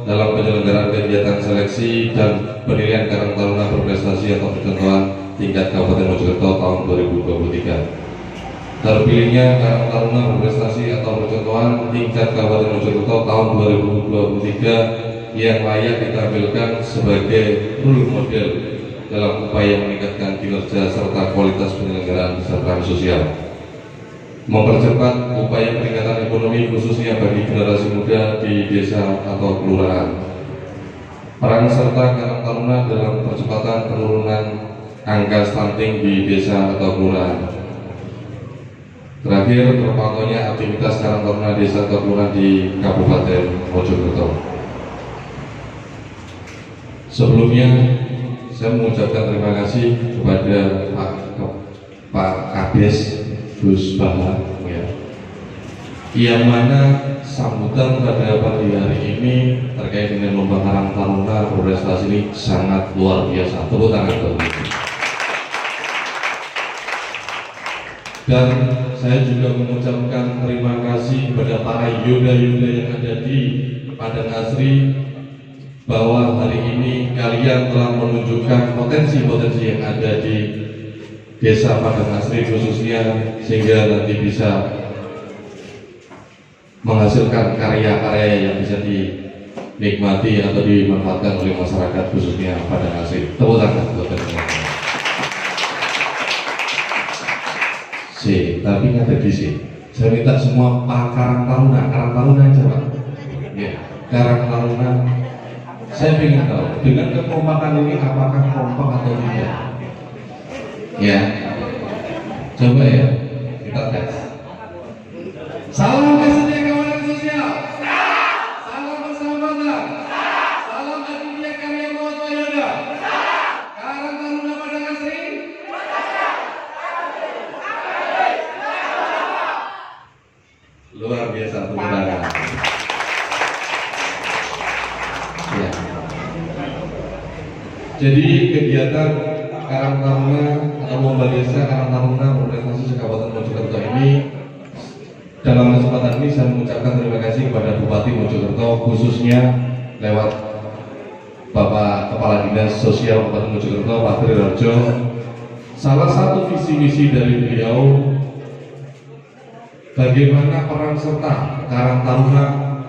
dalam penyelenggaraan kegiatan seleksi dan penilaian Karang Taruna Berprestasi atau percontohan tingkat Kabupaten Mojokerto tahun 2023. Terpilihnya Karang Taruna Berprestasi atau percontohan tingkat Kabupaten Mojokerto tahun 2023 yang layak ditampilkan sebagai role model dalam upaya meningkatkan kinerja serta kualitas penyelenggaraan kesejahteraan sosial, mempercepat upaya peningkatan ekonomi khususnya bagi generasi muda di desa atau kelurahan, peran serta Karang Taruna dalam percepatan penurunan angka stunting di desa atau kelurahan, Terakhir, terpantaunya aktivitas Karang Taruna Desa Kelurahan di Kabupaten Mojokerto. Sebelumnya, saya mengucapkan terima kasih kepada Pak Kades Gus Baha, ya, yang mana sambutan pada pagi hari ini terkait dengan lomba Karang Taruna berprestasi ini sangat luar biasa. Tepuk tangan dulu. Dan saya juga mengucapkan terima kasih kepada para yoda-yoda yang ada di Padang Asri, bahwa hari ini kalian telah menunjukkan potensi-potensi yang ada di Desa Padang Asri khususnya, sehingga nanti bisa menghasilkan karya-karya yang bisa dinikmati atau dimanfaatkan oleh masyarakat khususnya Padang Asri. Tepuk tangan buat teman-teman. Tapi nggak ada sih. Saya minta semua Pak Karang Taruna aja Pak. Ya, Karang Taruna. Saya ingin tahu dengan kekompakan ini apakah kompak atau tidak. Ya, coba ya kita tes. Salam kesetia kawanan sosial. Salam persahabatan. Salam adilia karya Muhammad Wayoda. Karang Taruna Padang Asri. Luar biasa pemenangan. Ya. Jadi kegiatan Karang Taruna atau lomba desa Karang Taruna berprestasi Kabupaten Mojokerto ini, dalam kesempatan ini saya mengucapkan terima kasih kepada Bupati Mojokerto, khususnya lewat Bapak Kepala Dinas Sosial Kabupaten Mojokerto Pak Triharjo. Salah satu visi misi dari beliau, bagaimana peran serta Karang Taruna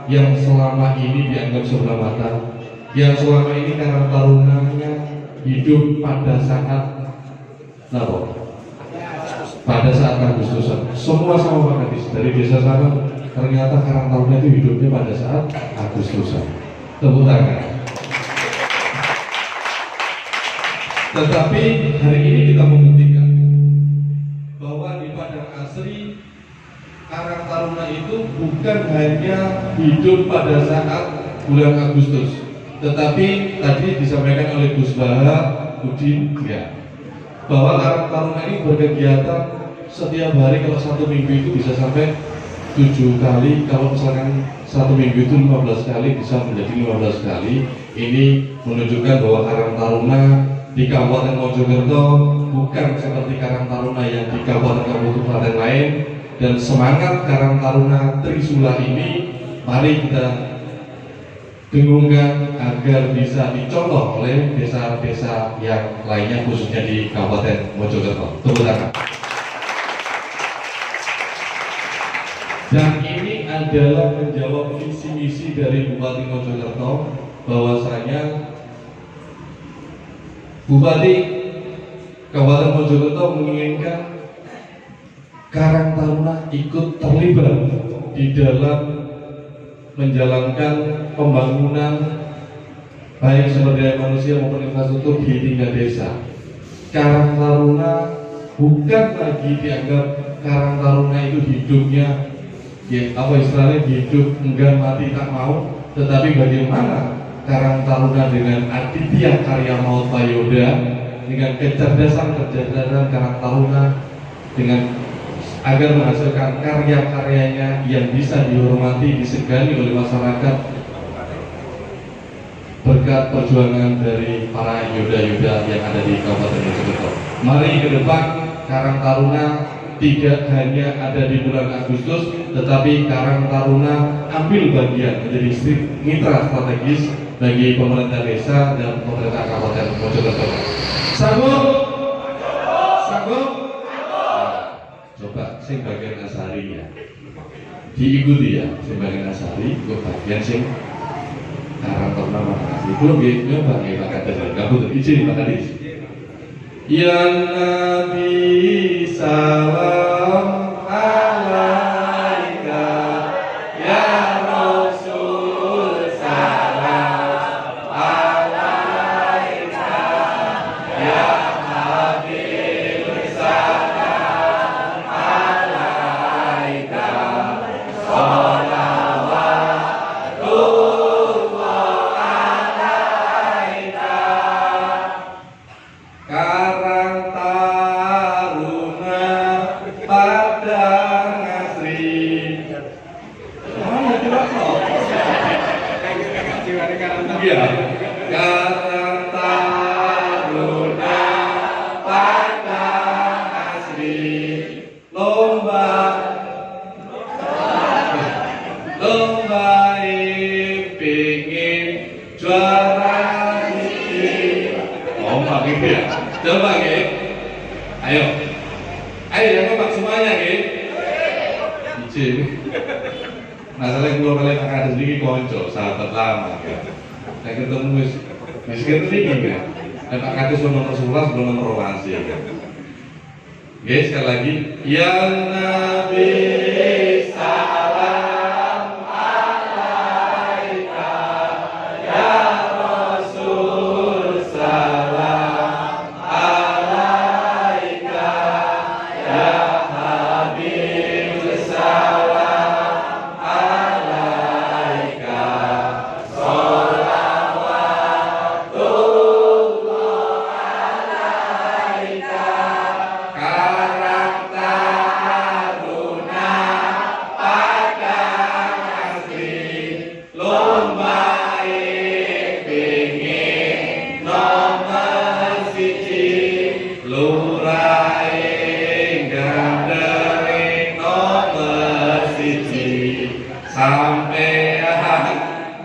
yang selama ini dianggap sebelah mata, yang selama ini Karang Tarunanya hidup pada saat pada saat Agustusan. Semua sama Pak Kadis dari desa sana, ternyata Karang Taruna itu hidupnya pada saat Agustusan. Tepuk tangan. Tetapi hari ini kita membuktikan bahwa di Padang Asri Karang Taruna itu bukan hanya hidup pada saat bulan Agustus, tetapi tadi disampaikan oleh Gus Baha Udin, ya, bahwa Karang Taruna ini berkegiatan setiap hari. Kalau satu minggu itu bisa sampai 7 kali, kalau misalkan satu minggu itu 15 kali, bisa menjadi 15 kali. Ini menunjukkan bahwa Karang Taruna di Kabupaten Mojokerto bukan seperti Karang Taruna yang di kabupaten lain. Dan semangat Karang Taruna Trisula ini mari kita dengungkan agar bisa dicontoh oleh desa-desa yang lainnya, khususnya di Kabupaten Mojokerto. Tepuk tangan. Dan ini adalah menjawab visi misi dari Bupati Mojokerto, bahwasanya Bupati Kabupaten Mojokerto menginginkan Karang Taruna ikut terlibat di dalam menjalankan pembangunan baik sumber daya manusia maupun infrastruktur di tingkat desa. Karang Taruna bukan lagi dianggap Karang Taruna itu hidupnya, ya apa istilahnya, hidup enggan mati tak mau, tetapi bagaimana Karang Taruna dengan Aditya Karya Maut Wayoda, dengan kecerdasan Karang Taruna, dengan agar menghasilkan karya-karyanya yang bisa dihormati, disegani oleh masyarakat berkat perjuangan dari para yoda-yoda yang ada di Kabupaten Mojokerto. Mari ke depan Karang Taruna tidak hanya ada di bulan Agustus, tetapi Karang Taruna ambil bagian menjadi mitra strategis bagi pemerintah desa dan pemerintah Kabupaten Mojokerto. Sanggup? Sanggup? Coba sing bagian asari ya, diikuti ya, sing bagian asari, kok bagian sing Karang Taruna makasih. Belum ya, coba ya Pak Kadis, kamu izin Pak Kadis. Ya Nabi salam alaika, ya Rasul salam alaika, ya Habib salam alaika. Iya. Karang Taruna Padang Asri lomba pingin juara ini. Oh, pakai ya. Coba ke. Ayo yang kompak semuanya ke. Izin. Masalah gue kalian akan sedikit konco sahabat lama ya. Saya ketemu miskin tinggi kan. Dan Pak Kades nomor 11 belum nomor 12 ya kan. Oke, sekali lagi yang Nabi salam alaika ya Rasul salam alaika ya Habib salam alaika Karang Taruna Padang Asri lomba pingin nomor siji luraing gandeng nomor siji sampean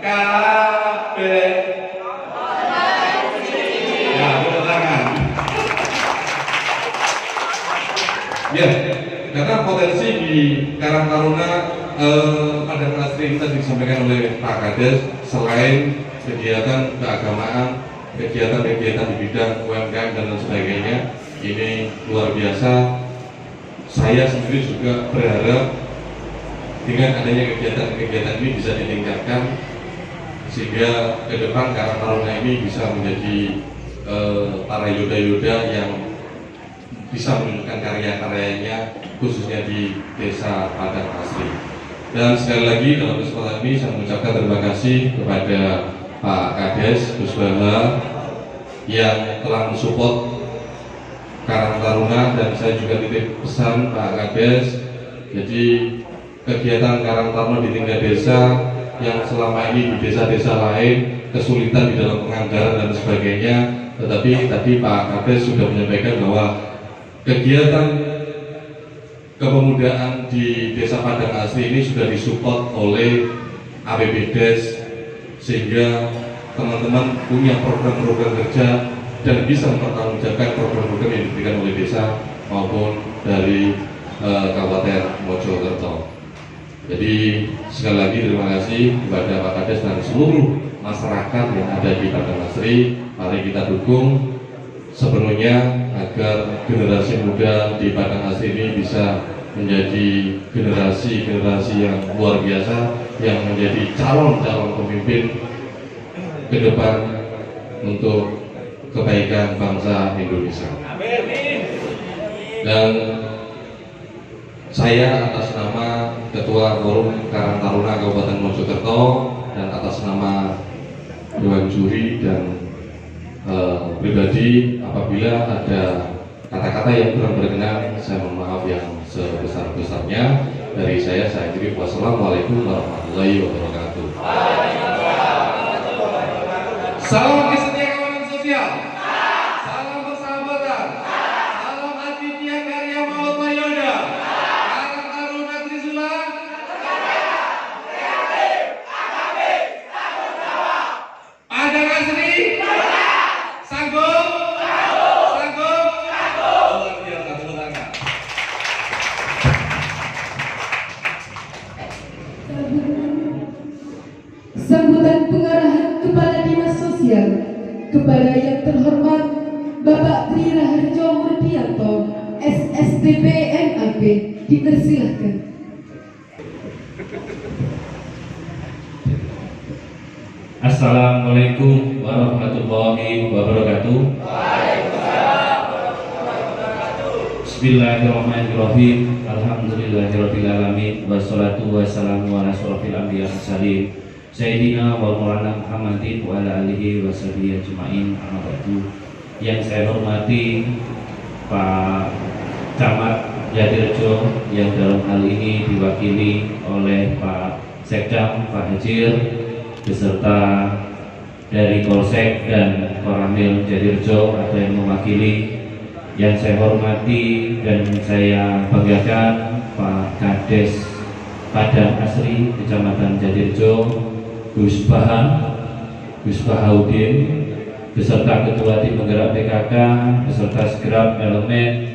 kabeh ya tepuk tangan. Ya, karena potensi di Karang Taruna Padang Asri tadi disampaikan oleh Pak Kades, selain kegiatan keagamaan, kegiatan-kegiatan di bidang UMKM dan lain sebagainya, ini luar biasa. Saya sendiri juga berharap dengan adanya kegiatan-kegiatan ini bisa ditingkatkan sehingga ke depan Karang Taruna ini bisa menjadi para yoda-yoda yang bisa menunjukkan karya-karyanya khususnya di Desa Padang Asri. Dan sekali lagi dalam kesempatan ini saya mengucapkan terima kasih kepada Pak Kades Gus Baha yang telah mensupport Karang Taruna, dan saya juga titip pesan Pak Kades, jadi kegiatan Karang Taruna di tingkat desa yang selama ini di desa-desa lain kesulitan di dalam penganggaran dan sebagainya, tetapi tadi Pak Kades sudah menyampaikan bahwa kegiatan kepemudaan di Desa Padang Asri ini sudah disupport oleh APBDes sehingga teman-teman punya program-program kerja dan bisa mempertanggungjawabkan program-program yang diberikan oleh desa maupun dari Kabupaten Mojokerto. Jadi sekali lagi terima kasih kepada Pak Kades dan seluruh masyarakat yang ada di Padang Asri. Mari kita dukung sepenuhnya agar generasi muda di Padang Asri ini bisa menjadi generasi yang luar biasa yang menjadi calon-calon pemimpin ke depan untuk kebaikan bangsa Indonesia. Dan saya atas nama Ketua Forum Karang Taruna Kabupaten Mojokerto dan atas nama Dewan Juri dan pribadi, apabila ada kata-kata yang kurang berkenan, saya mohon maaf yang sebesar-besarnya. Dari saya akhiri. Wassalamualaikum warahmatullahi wabarakatuh. Salam kesetiaan kawanan sosial, salam persahabatan, salam aditya karya maut mayoda, Karang Taruna Trisula, Padang Asri, sanggup, luar biasa, tepuk tangan. Sambutan pengarahan Kepala Dinas Sosial kepada yang terhormat Bapak Tri Raharjo Murdianto, SSTP MAP, dipersilahkan. Assalamualaikum warahmatullahi wabarakatuh. Bismillahirrahmanirrahim. Alhamdulillahirabbil alamin wassalatu wassalamu ala asyrofil anbiya'i wal mursalin Sayyidina wa Maulana Muhammadin wa ala alihi wa sahbihi ajma'in. Amma ba'du. Yang saya hormati Pak Camat Jadirjo yang dalam hal ini diwakili oleh Pak Sekdam Pak Hajir beserta dari Polsek dan Koramil Jatirejo atau yang mewakili. Yang saya hormati dan saya banggakan Pak Kades Padang Asri Kecamatan Jatirejo, Gus Bahaudin, beserta Ketua Tim Penggerak PKK, beserta segenap elemen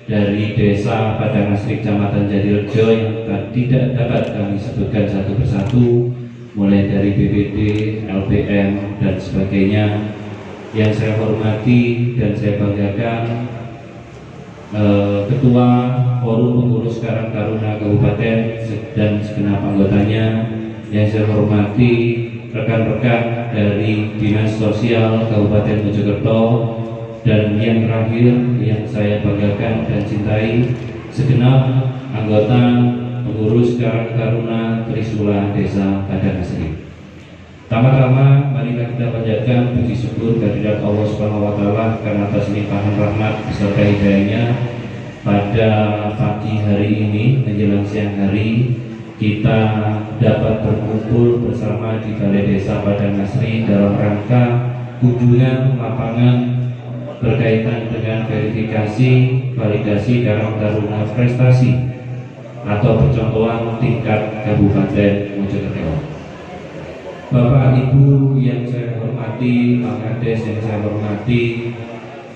dari Desa Padang Asri Kecamatan Jatirejo yang tidak dapat kami sebutkan satu persatu, mulai dari BPD, LPM dan sebagainya. Yang saya hormati dan saya banggakan Ketua Forum Pengurus Karang Taruna Kabupaten dan segenap anggotanya. Yang saya hormati rekan-rekan dari Dinas Sosial Kabupaten Mojokerto, dan yang terakhir yang saya banggakan dan cintai segenap anggota pengurus Karang Taruna Trisula Desa Padang Asri. Tama-tama marilah kita panjatkan puji syukur kehadirat Allah Subhanahu wa taala karena atas limpahan rahmat beserta hidayahnya pada pagi hari ini menjelang siang hari kita dapat berkumpul bersama di Balai Desa Padang Asri dalam rangka kunjungan lapangan berkaitan dengan verifikasi validasi Karang Taruna prestasi atau percontohan tingkat Kabupaten Mojokerto. Bapak Ibu yang saya hormati, Pak Kades yang saya hormati,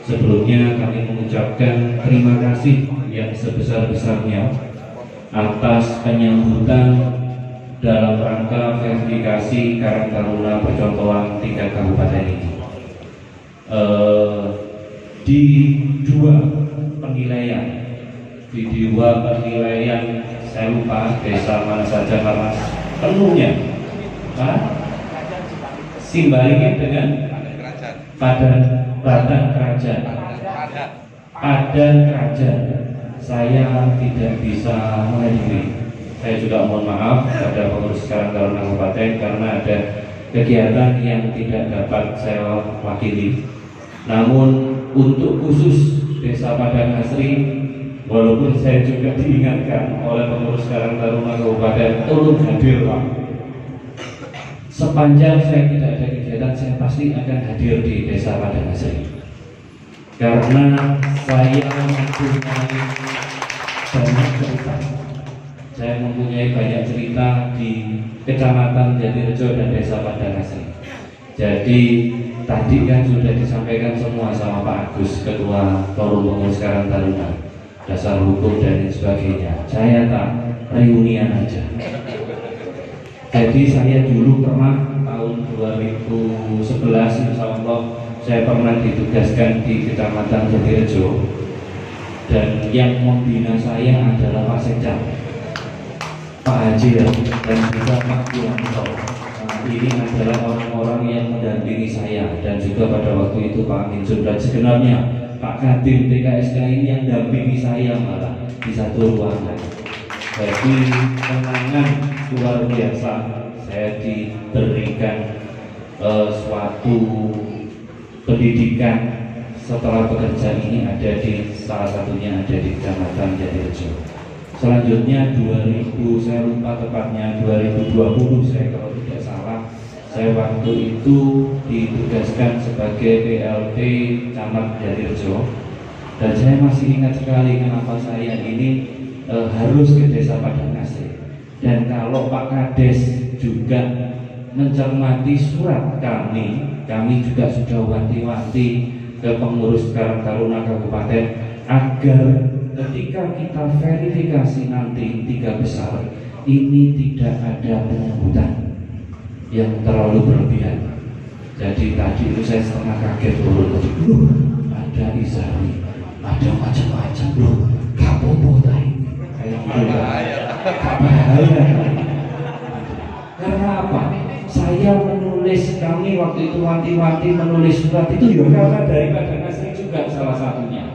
sebelumnya kami mengucapkan terima kasih yang sebesar-besarnya atas penyambutan dalam rangka verifikasi Karang Taruna percontohan tingkat kabupaten ini. Di dua penilaian saya lupa desa mana saja karena penuhnya simbaliknya dengan Padang Kerajaan. Saya tidak bisa menghadiri. Saya juga mohon maaf pada pengurus Karang Taruna Kabupaten karena ada kegiatan yang tidak dapat saya wakili. Namun untuk khusus Desa Padang Asri, walaupun saya juga diingatkan oleh pengurus Karang Taruna Kabupaten tolong hadir Pak. Sepanjang saya tidak ada kegiatan, saya pasti akan hadir di Desa Padang Asri. Karena saya mempunyai banyak cerita. Saya mempunyai banyak cerita di Kecamatan Jatirejo dan Desa Padang Asri. Jadi tadi kan sudah disampaikan semua sama Pak Agus, Ketua Forum Pengurus Karang Taruna, dasar hukum dan lain sebagainya. Saya tak reunian aja. Jadi saya dulu pernah tahun 2011 insya Allah saya pernah ditugaskan di Kecamatan Jatirejo, dan yang membina saya adalah Pak Sekcam, Pak Haji dan juga Pak Kianto. Ini adalah orang-orang yang mendampingi saya, dan juga pada waktu itu Pak Minsun dan segenapnya Pak Kadim TKSK ini yang dampingi saya malah di satu ruangan. Jadi kenangan luar biasa, saya diberikan suatu pendidikan setelah bekerja ini ada di salah satunya ada di Kecamatan Jatirejo. Selanjutnya 2000 saya lupa tepatnya 2020 saya kalau tidak salah, saya waktu itu ditugaskan sebagai PLT Camat Jatirejo, dan saya masih ingat sekali kenapa saya ini harus ke Desa Padang Asri. Dan kalau Pak Kades juga mencermati surat kami juga sudah wanti-wanti ke pengurus Karang Taruna Kabupaten agar ketika kita verifikasi nanti 3 besar ini tidak ada penyambutan yang terlalu berlebihan. Jadi tadi itu saya setengah kaget turun, ada Izari, ada macam-macam loh, kapopo tadi. Bahaya. Karena apa? Saya menulis, kami waktu itu wanti-wanti menulis surat itu ya karena dari Padang Asri juga salah satunya.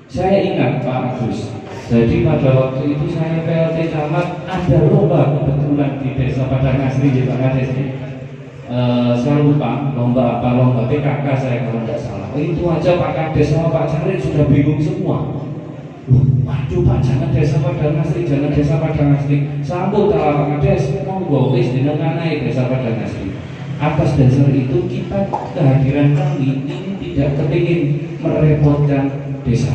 Saya ingat Pak Agus. Jadi pada waktu itu saya PLT Camat, ada lomba kebetulan di Desa Padang Asri di Pak Kades. Saya lupa lomba apa, lomba PKK saya kalau tidak salah. Itu aja Pak Kades sama Pak Carik sudah bingung semua. Waduh Pak, jangan Desa Padang Asri, jangan Desa Padang Asri. Sambut Pak Kades, monggo wis dinenganai Desa Padang Asri. Atas dasar itu kita, kehadiran kami ini tidak kepingin merepotkan desa.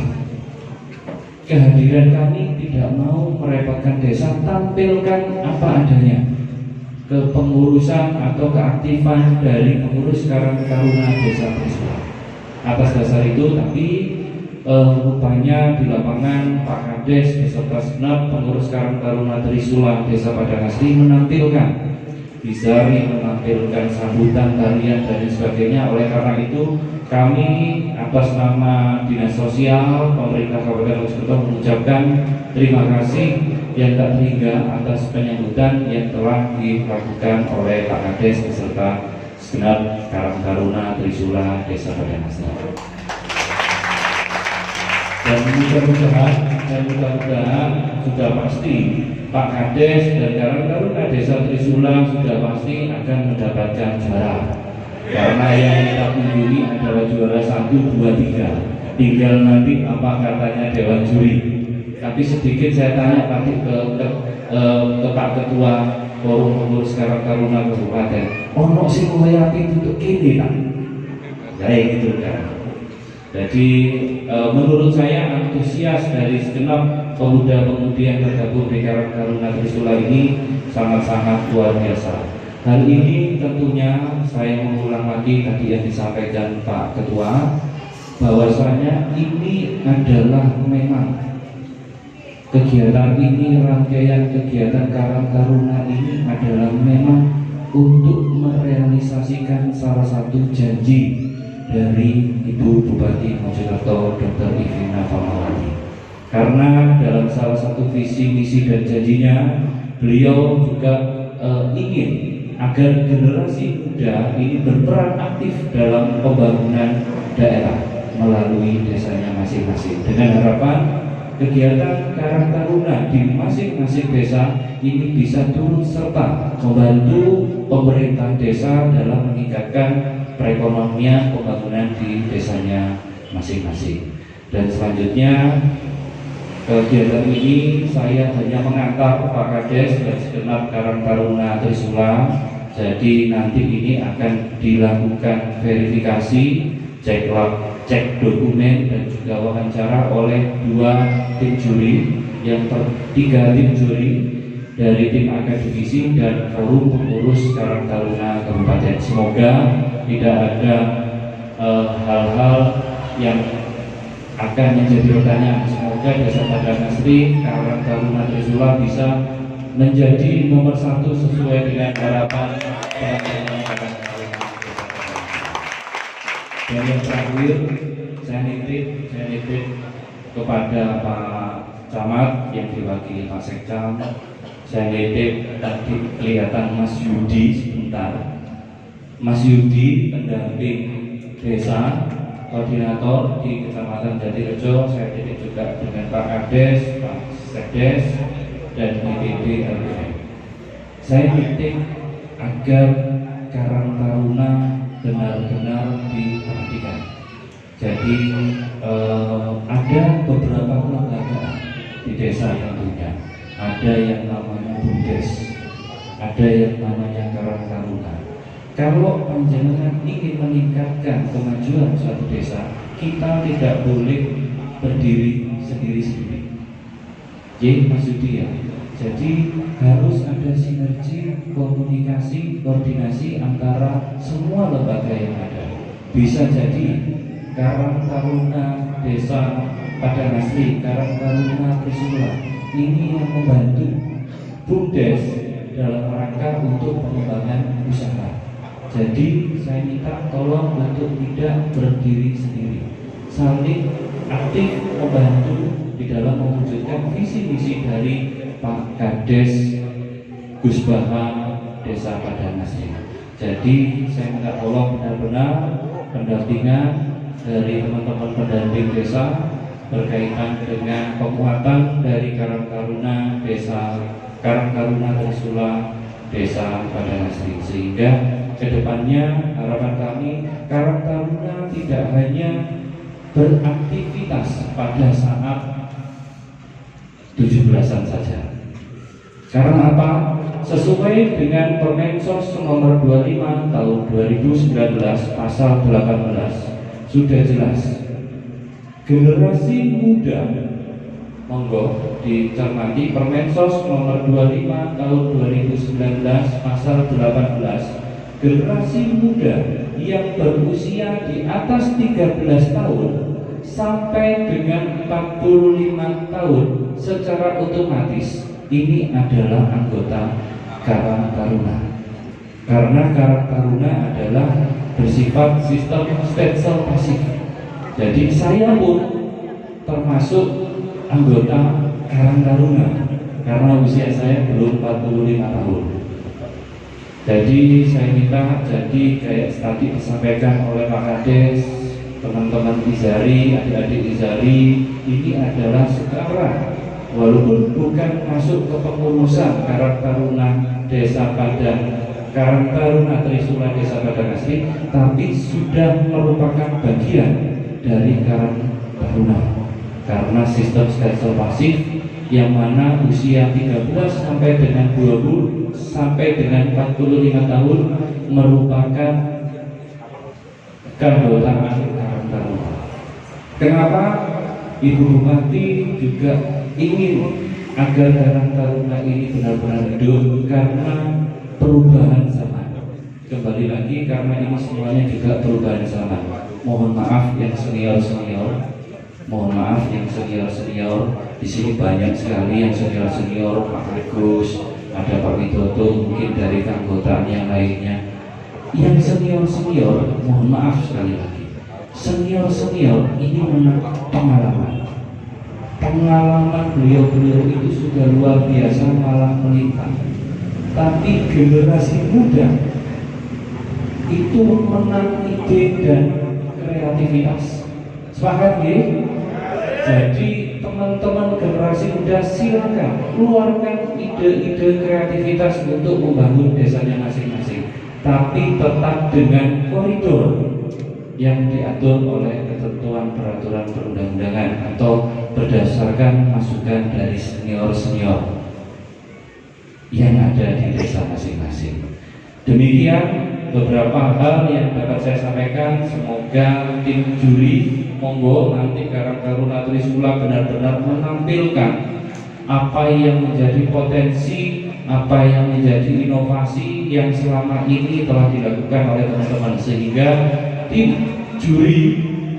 Kehadiran kami tidak mau merepotkan desa, tampilkan apa adanya. Kepengurusan atau keaktifan dari pengurus Karang Taruna Desa Trisula. Atas dasar itu, tapi rupanya di lapangan Pak Kades beserta segenap pengurus Karang Taruna Trisula Desa Padang Asri menampilkan Bizari, menampilkan sambutan, tarian dan sebagainya. Oleh karena itu kami atas nama Dinas Sosial Pemerintah Kabupaten Mojokerto mengucapkan terima kasih yang tak terhingga atas penyambutan yang telah dilakukan oleh Pak Kades beserta segenap Karang Taruna Trisula Desa Padang Asri. Dan mudah-mudahan sudah pasti Pak Kades dan Karang Taruna Desa Trisula sudah pasti akan mendapatkan juara. Karena yang kita kunjungi adalah juara 1, 2, 3. Tinggal nanti apa katanya Dewan Juri. Tapi sedikit saya tanya tadi ke Pak Ketua Forum Pengurus Karang Taruna Kabupaten, ono sing mulai api tutup kini tak? Kayak gitu kan. Jadi menurut saya antusias dari segenap pemuda-pemudi yang tergabung di Karang Taruna Trisula ini sangat-sangat luar biasa. Hal ini tentunya saya mengulang lagi tadi yang disampaikan Pak Ketua, bahwasanya ini adalah memang kegiatan ini, rangkaian kegiatan Karang Taruna ini adalah memang untuk merealisasikan salah satu janji dari Ibu Bupati Mojokerto Dr. Ivina Famawati. Karena dalam salah satu visi, misi dan janjinya, beliau juga ingin agar generasi muda ini berperan aktif dalam pembangunan daerah melalui desanya masing-masing, dengan harapan kegiatan Karang Taruna di masing-masing desa ini bisa turut serta membantu pemerintah desa dalam meningkatkan perekonomian pembangunan di desanya masing-masing. Dan selanjutnya kegiatan ini saya hanya mengantar Pak Kades dan segenap Karang Taruna Trisula. Jadi nanti ini akan dilakukan verifikasi, cek dokumen dan juga wawancara oleh 2 tim juri, yang 3 tim juri dari tim akademisi dan forum pengurus Karang Taruna Kabupaten. Semoga tidak ada hal-hal yang akan menjadi pertanyaan. Semoga Desa Padang Asri Karang Taruna Trisula bisa menjadi nomor 1 sesuai dengan harapan teman-teman Karang Taruna. Dan yang terakhir, saya nitip kepada Pak Camat yang diwakili Pak Sekcam. Saya nitip tadi kelihatan Mas Yudi sebentar. Mas Yudi, pendamping desa, koordinator di Kecamatan Jatirejo. Saya titip juga dengan Pak Kades, Pak Sekdes, dan DPD LPM. Saya titip agar Karang Taruna benar-benar diperhatikan. Jadi ada beberapa kelembagaan di desa tentunya. Ada yang namanya BUMDes, ada yang namanya Karang Taruna. Kalau panjenengan ingin meningkatkan kemajuan suatu desa, kita tidak boleh berdiri sendiri-sendiri. Mas Yudi ya. Jadi harus ada sinergi, komunikasi, koordinasi antara semua lembaga yang ada. Bisa jadi Karang Taruna Desa Padang Asri, Karang Taruna Trisula ini yang membantu BUMDes dalam rangka untuk pengembangan usaha. Jadi saya minta tolong untuk tidak berdiri sendiri, saling aktif membantu di dalam mewujudkan visi misi dari Pak Kades Gus Baha Desa Padang Asri. Jadi saya minta tolong benar-benar pendampingan dari teman-teman pendamping desa berkaitan dengan penguatan dari Karang Taruna Desa Karang Taruna Trisula Desa Padang Asri, sehingga kedepannya harapan kami Karang Taruna tidak hanya beraktivitas pada saat 17-an saja. Karena apa? sesuai dengan Permensos nomor 25 tahun 2019 pasal 18 sudah jelas generasi muda, monggo dicermati Permensos nomor 25 tahun 2019 pasal 18, generasi muda yang berusia di atas 13 tahun sampai dengan 45 tahun secara otomatis ini adalah anggota Karang Taruna. Karena Karang Taruna adalah bersifat sistem stetsel pasif. Jadi saya pun termasuk anggota Karang Taruna karena usia saya belum 45 tahun. Jadi saya minta jadi kayak tadi disampaikan oleh Pak Kades, teman-teman Izari, adik-adik Izari, ini adalah sekarang walaupun bukan masuk ke kepengurusan Karang Taruna Desa Padang, Karang Taruna Trisula Desa Padang Asri, tapi sudah merupakan bagian dari Karang Taruna karena sistem stelsel pasif yang mana usia 13 sampai dengan 20 sampai dengan 45 tahun merupakan keanggotaan Karang Taruna. Kenapa Ibu Bupati juga ingin agar Karang Taruna ini benar-benar hidup? Karena perubahan zaman. Kembali lagi karena ini semuanya juga perubahan zaman. Mohon maaf yang senior-senior, mohon maaf yang senior-senior. Di sini banyak sekali yang senior-senior, Pak Agus, ada Pak Widodo, mungkin dari keanggotaan yang lainnya. Yang senior-senior, mohon maaf sekali lagi. Senior-senior ini menang pengalaman. Pengalaman beliau-beliau itu sudah luar biasa, malah melintang. Tapi generasi muda itu menang ide dan kreativitas. Sepakat ya? Jadi teman-teman generasi muda silakan keluarkan ide-ide kreativitas untuk membangun desanya masing-masing, tapi tetap dengan koridor yang diatur oleh ketentuan peraturan perundang-undangan atau berdasarkan masukan dari senior-senior yang ada di desa masing-masing. Demikian beberapa hal yang dapat saya sampaikan. Semoga tim juri monggo nanti Karang Taruna Trisula benar-benar menampilkan apa yang menjadi potensi, apa yang menjadi inovasi yang selama ini telah dilakukan oleh teman-teman, sehingga tim juri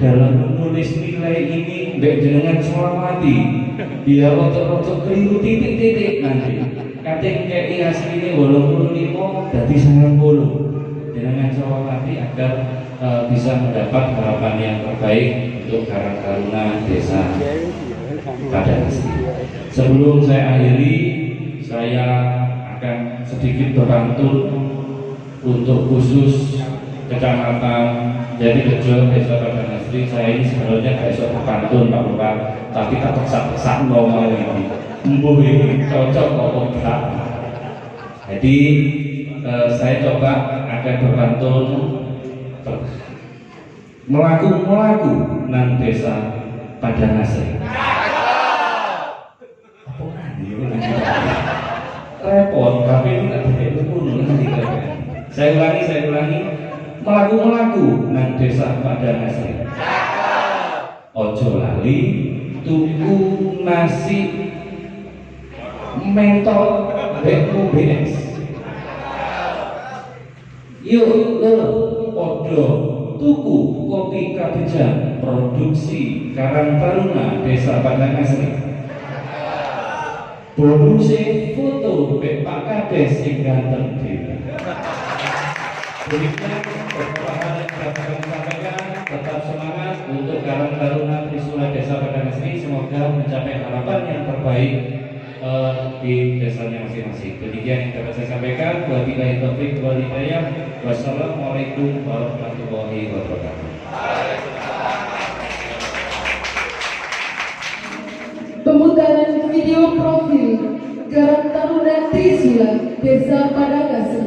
dalam menulis nilai ini mbak jenengan selamati biar rotok-rotok keliru titik-titik nanti kating kayak asli ini 85 jadi 90 jenengan selamati agar bisa mendapat harapan yang terbaik untuk Karang Taruna Desa Padang Asri. Sebelum saya akhiri, saya akan sedikit berpantun untuk khusus Kecamatan Jatirejo Desa Padang Asri. Saya ini sebenarnya gak bisa berpantun Pak Bapak, tapi tak paksa ngomong ini. Mbuh ini cocok kok enggak. Jadi saya coba akan berpantun melaku nang Desa Padang Asri. Repot, tapi ini tak begitu pun nanti saya ulangi melaku nang Desa Padang Asri. Ojo lali tuku nasi mentol BUBS. Yuk podo tuku kopi Kabejang produksi Karang Taruna Desa Padang Asri. Bonuse foto Pak Kades sing ganteng dhewe. Demikian beberapa hal yang dapat kami sampaikan. Tetap semangat untuk Karang Taruna Trisula Desa Padang Asri. Semoga mencapai harapan yang terbaik di desanya masing-masing. Demikian yang dapat saya sampaikan. Wabillahi taufiq wal hidayah. Wassalamualaikum warahmatullahi wabarakatuh. Pemutaran video profil Karang Taruna Trisula Desa Padang Asri.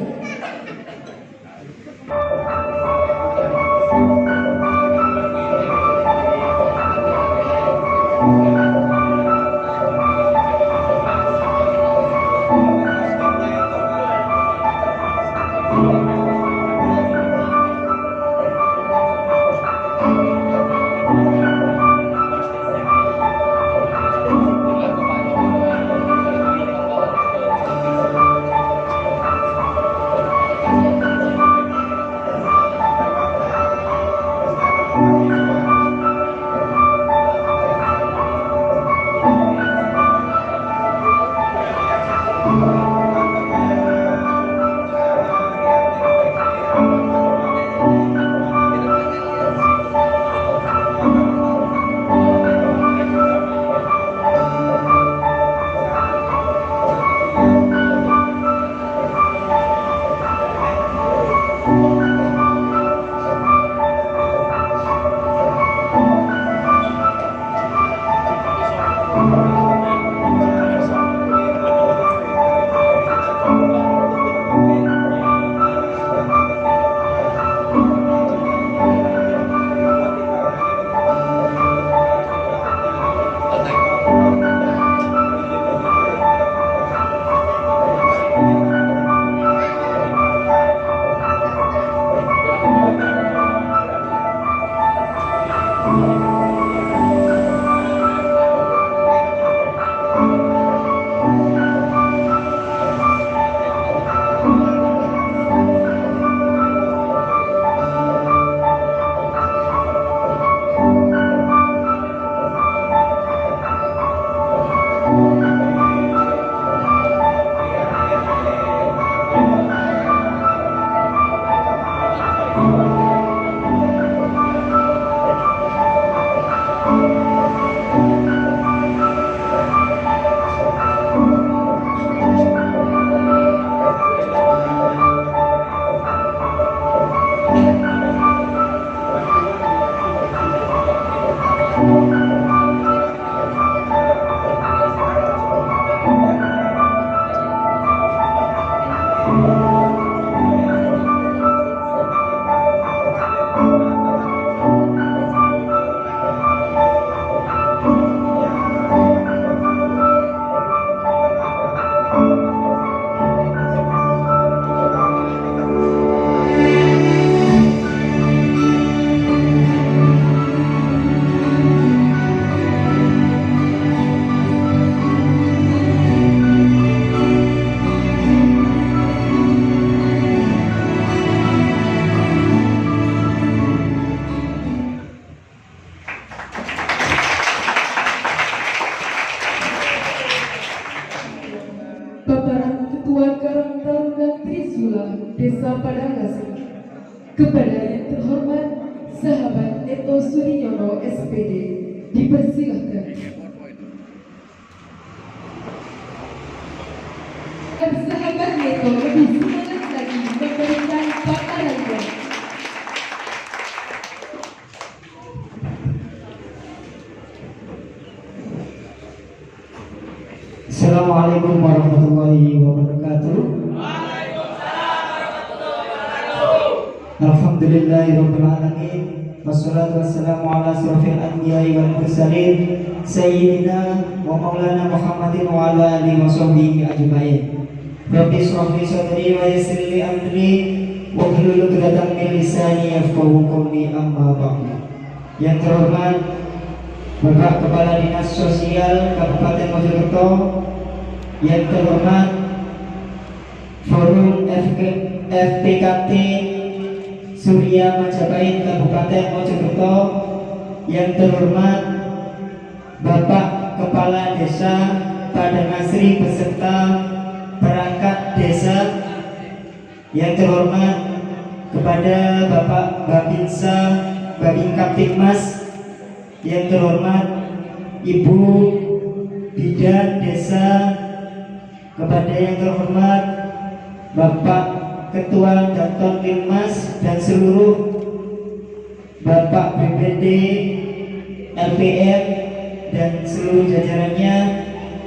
Neto Suryono SPD. Dipersilahkan. Dan sahabat Neto lebih semangat lagi memberikan paparannya. Assalamualaikum warahmatullahi wabarakatuh. Alhamdulillahirabbil alamin. Wassalatu wassalamu ala asyrofil anbiya'i wal mursalin sayyidina wa maulana Muhammadin wa ala alihi wa sahbihi ajmain. Rabbi shrah li sadri wa yassir li amri wa hlul 'uqdatam min lisani yafqahu qawli, amma ba'du. Yang terhormat Bapak Kepala Dinas Sosial Kabupaten Mojokerto, yang terhormat Forum FPKT Surya Majapahit Kabupaten Mojokerto, yang terhormat Bapak Kepala Desa Padangasri beserta perangkat desa, yang terhormat kepada Bapak Babinsa Babin Kaptipmas, yang terhormat Ibu Bidan Desa, kepada yang terhormat Bapak Ketua Daton Linmas dan seluruh Bapak BPD, LPM dan seluruh jajarannya,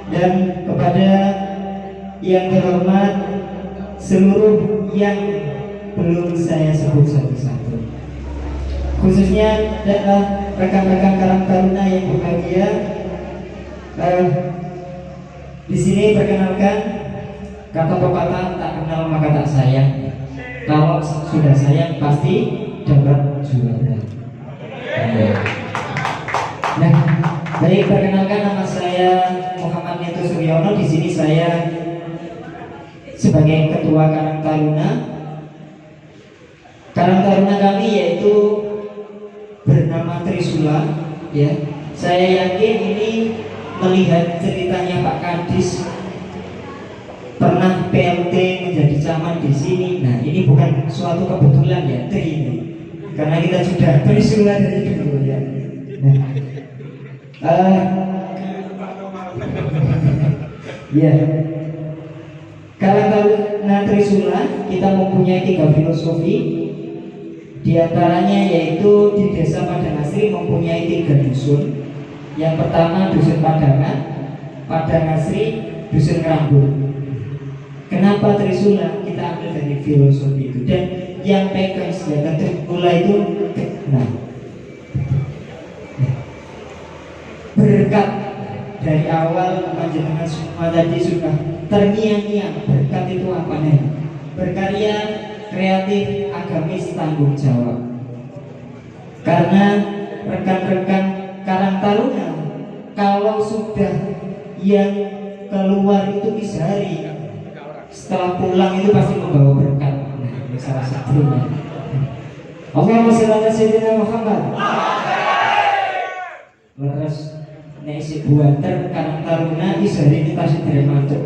dan kepada yang terhormat seluruh yang belum saya sebut satu-satu, khususnya adalah rekan-rekan Karang Taruna yang berbahagia. Di sini perkenalkan, kata pepatah tak kenal maka tak sayang. Kalau sudah sayang pasti dapat juara. Nah, baik, perkenalkan, nama saya Muhammad Neto Suryono. Di sini saya sebagai Ketua Karang Taruna. Karang Taruna kami yaitu bernama Trisula, ya. Saya yakin ini melihat ceritanya Pak Kadis pernah PLT menjadi camat di sini. Nah, ini bukan suatu kebetulan ya, ini karena kita sudah Trisula dari dulu ya. Ya, kalau Trisula kita mempunyai 3 filosofi. Di antaranya yaitu di Desa Padangasri mempunyai 3 dusun. Yang pertama dusun Padangan, Padangasri, dusun Rambut. Kenapa Trisula? Kita ambil dari filosofi itu, dan yang pegang senjata Trisula itu berkat dari awal panjenengan semua tadi sudah terngiang-ngiang. Berkat itu apa nih? Berkarya, kreatif, agamis, tanggung jawab. Karena rekan-rekan Karang Taruna kalau sudah yang keluar itu sehari, setelah pulang itu pasti membawa berkat. Nah, ini salah satunya. Allahumma sholli ala sayyidina Muhammad. Leres nek isi buanter Karang Taruna isari kita sedherek mantuk.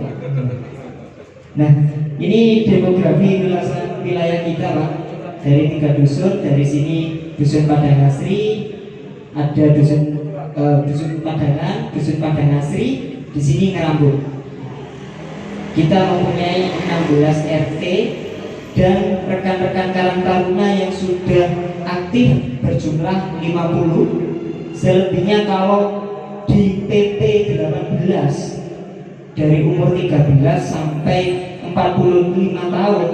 Nah, ini demografi wilayah kita, Pak. Dari 3 dusun, dari sini dusun Padangasri, ada dusun Padangan, dusun Padangasri, di sini Ngerambut. Kita mempunyai 16 RT dan rekan-rekan Karang Taruna yang sudah aktif berjumlah 50. Selebihnya kalau di PP 18 dari umur 13 sampai 45 tahun.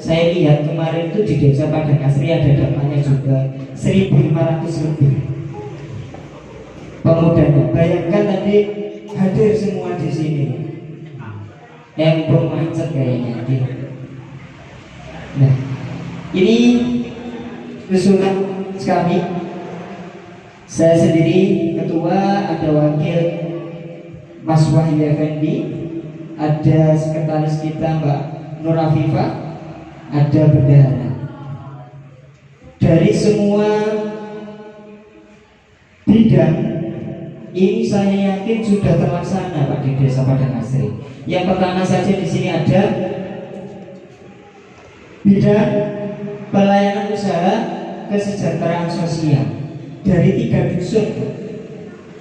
Saya lihat kemarin itu di Desa Padangasri ada datanya juga 1.500 lebih pemudanya. Bayangkan tadi hadir semua di sini. Empung macet kayaknya. Nah, ini usulan kami. Saya sendiri ketua, ada wakil Mas Wahyu Effendi, ada sekretaris kita Mbak Nur Afifah, ada bendahara. Dari semua bidang ini saya yakin sudah terlaksana Pak di Desa Padangasri. Yang pertama saja di sini ada bidang pelayanan usaha kesejahteraan sosial. dari 3 dusun.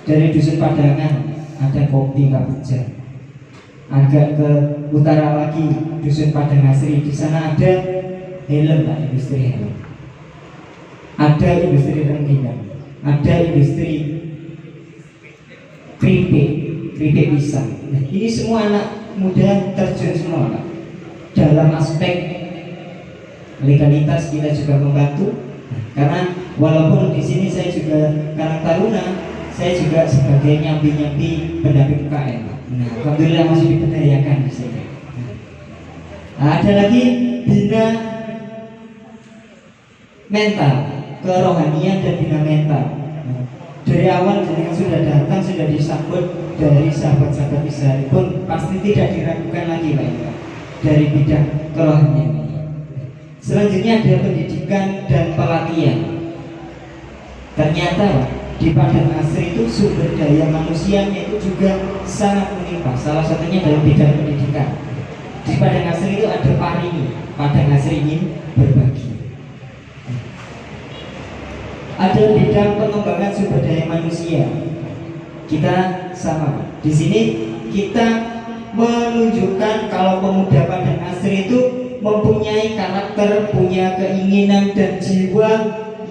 Dari dusun Padangan ada kopi Kabejan. Agak ke utara lagi dusun Padang Asri, di sana ada helm, Pak, industri helm. Ada industri rengginang, ada industri keripik pisang. Nah, ini semua anak muda terjun semua, Pak. Dalam aspek legalitas kita juga membantu. Nah, karena walaupun di sini saya juga Karang Taruna, saya juga sebagai nyambi-nyambi pendamping UKM. Nah, alhamdulillah masih diberdayakan di sini. Nah, ada lagi bina mental, kerohanian dan bina mental. Nah, dari awal jenengan sudah datang, sudah disambut dari sahabat-sahabat Israel pun pasti tidak diragukan lagi, Pak, dari bidang kerohanian ini. Selanjutnya ada pendidikan dan pelatihan. Ternyata, Pak, di Padang Asri itu sumber daya manusianya itu juga sangat melimpah. Salah satunya dalam bidang pendidikan. Di Padang Asri itu ada Paringi, Padang Asri ingin berbagi. Ada bidang pengembangan sumber daya manusia. Kita sama. Di sini kita menunjukkan kalau pemuda Padang Asri itu mempunyai karakter, punya keinginan dan jiwa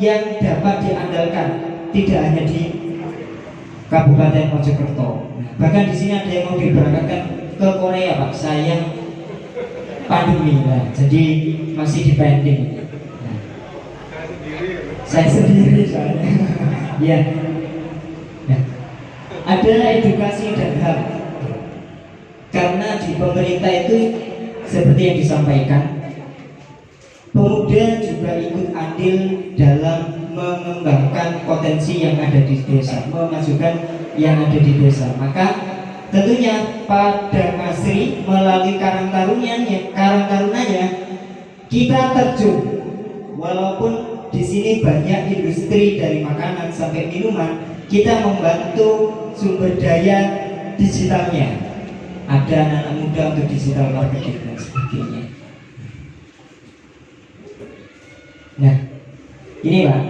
yang dapat diandalkan. Tidak hanya di Kabupaten Mojokerto. Bahkan di sini ada yang mau diberangkatkan ke Korea, Pak. Sayang pandemi, nah, jadi masih dipending. Nah, saya sendiri soalnya. Ya. Nah, ada edukasi dan HAM. Karena di pemerintah itu seperti yang disampaikan, pemuda juga ikut andil dalam mengembangkan potensi yang ada di desa, memajukan yang ada di desa. Maka tentunya Padang Asri melalui Karang Tarunanya kita terjun. Walaupun di sini banyak industri dari makanan sampai minuman, kita membantu sumber daya digitalnya. Ada anak muda untuk digital marketing dan sebagainya. Nah, ini Pak,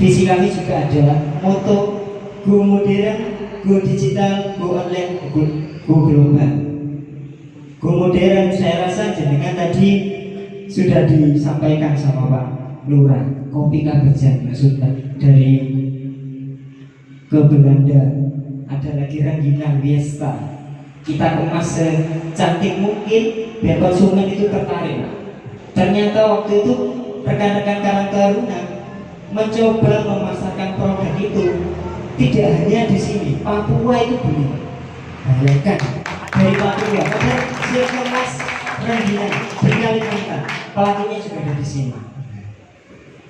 visi kami juga adalah moto go modern, go digital, go online, go global. Go modern, saya rasa jenengan tadi sudah disampaikan sama Pak Lurah. Kopi Kabejan maksudnya dari ke Belanda. Ada lagi rengginang Fiesta. Kita kemas secantik mungkin biar konsumen itu tertarik. Ternyata waktu itu rekan-rekan Karang Taruna mencoba memasarkan produk itu tidak hanya di sini, Papua itu beli. Bayangkan dari Papua ada siap kemas rengginang di Kalimantan, pelatihnya juga ada di sini.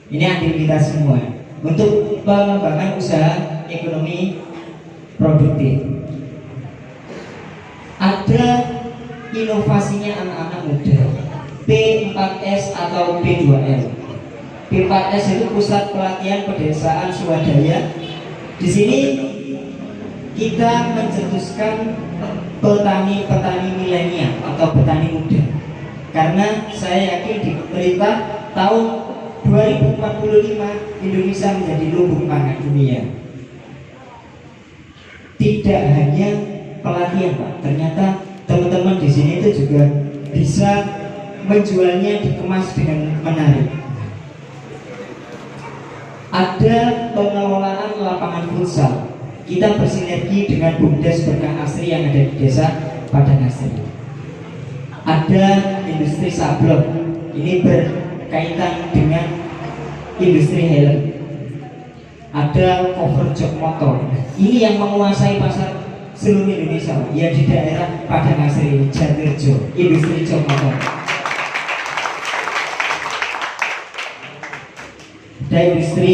Ini andil kita semua untuk pengembangan usaha ekonomi produktif. Ada inovasinya anak-anak muda, P4S atau P2L. P4S itu pusat pelatihan pedesaan swadaya. Di sini kita mencetuskan petani-petani milenial atau petani muda. Karena saya yakin di pemerintah tahun 2045 Indonesia menjadi lumbung pangan dunia. Tidak hanya pelatihan, Pak. Ternyata teman-teman di sini itu juga bisa menjualnya dikemas dengan menarik. Ada pengelolaan lapangan futsal. Kita bersinergi dengan BUMDes Berkah Asri yang ada di desa Padang Asri. Ada industri sablon. Ini berkaitan dengan industri helm. Ada cover jok motor. Ini yang menguasai pasar seluruh Indonesia, yang di daerah Padang Asri, Jatirjo, industri jok motor. Ada industri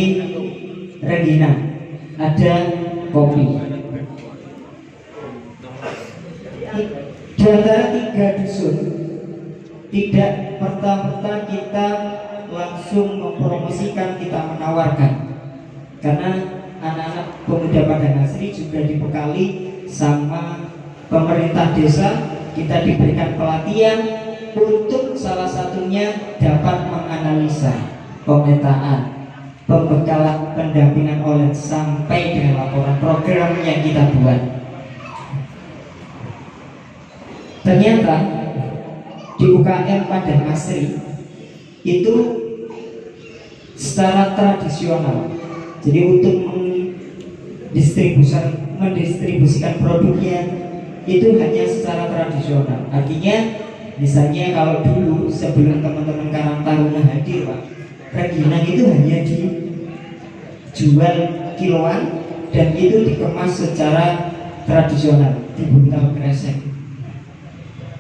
rengginang, ada kopi. Di antara 3 dusun, tidak merta-merta kita langsung mempromosikan, kita menawarkan. Karena anak-anak pemuda Padang Asri juga dibekali sama pemerintah desa. Kita diberikan pelatihan untuk salah satunya dapat menganalisa pemetaan pembekalan pendampingan oleh sampai dengan laporan program yang kita buat. Ternyata di UKM Padang Asri itu secara tradisional, jadi untuk mendistribusikan produknya itu hanya secara tradisional. Artinya misalnya kalau dulu sebelum teman-teman Karang Taruna hadir Pak, rengginang itu hanya dijual kiloan dan itu dikemas secara tradisional di buntal kresek.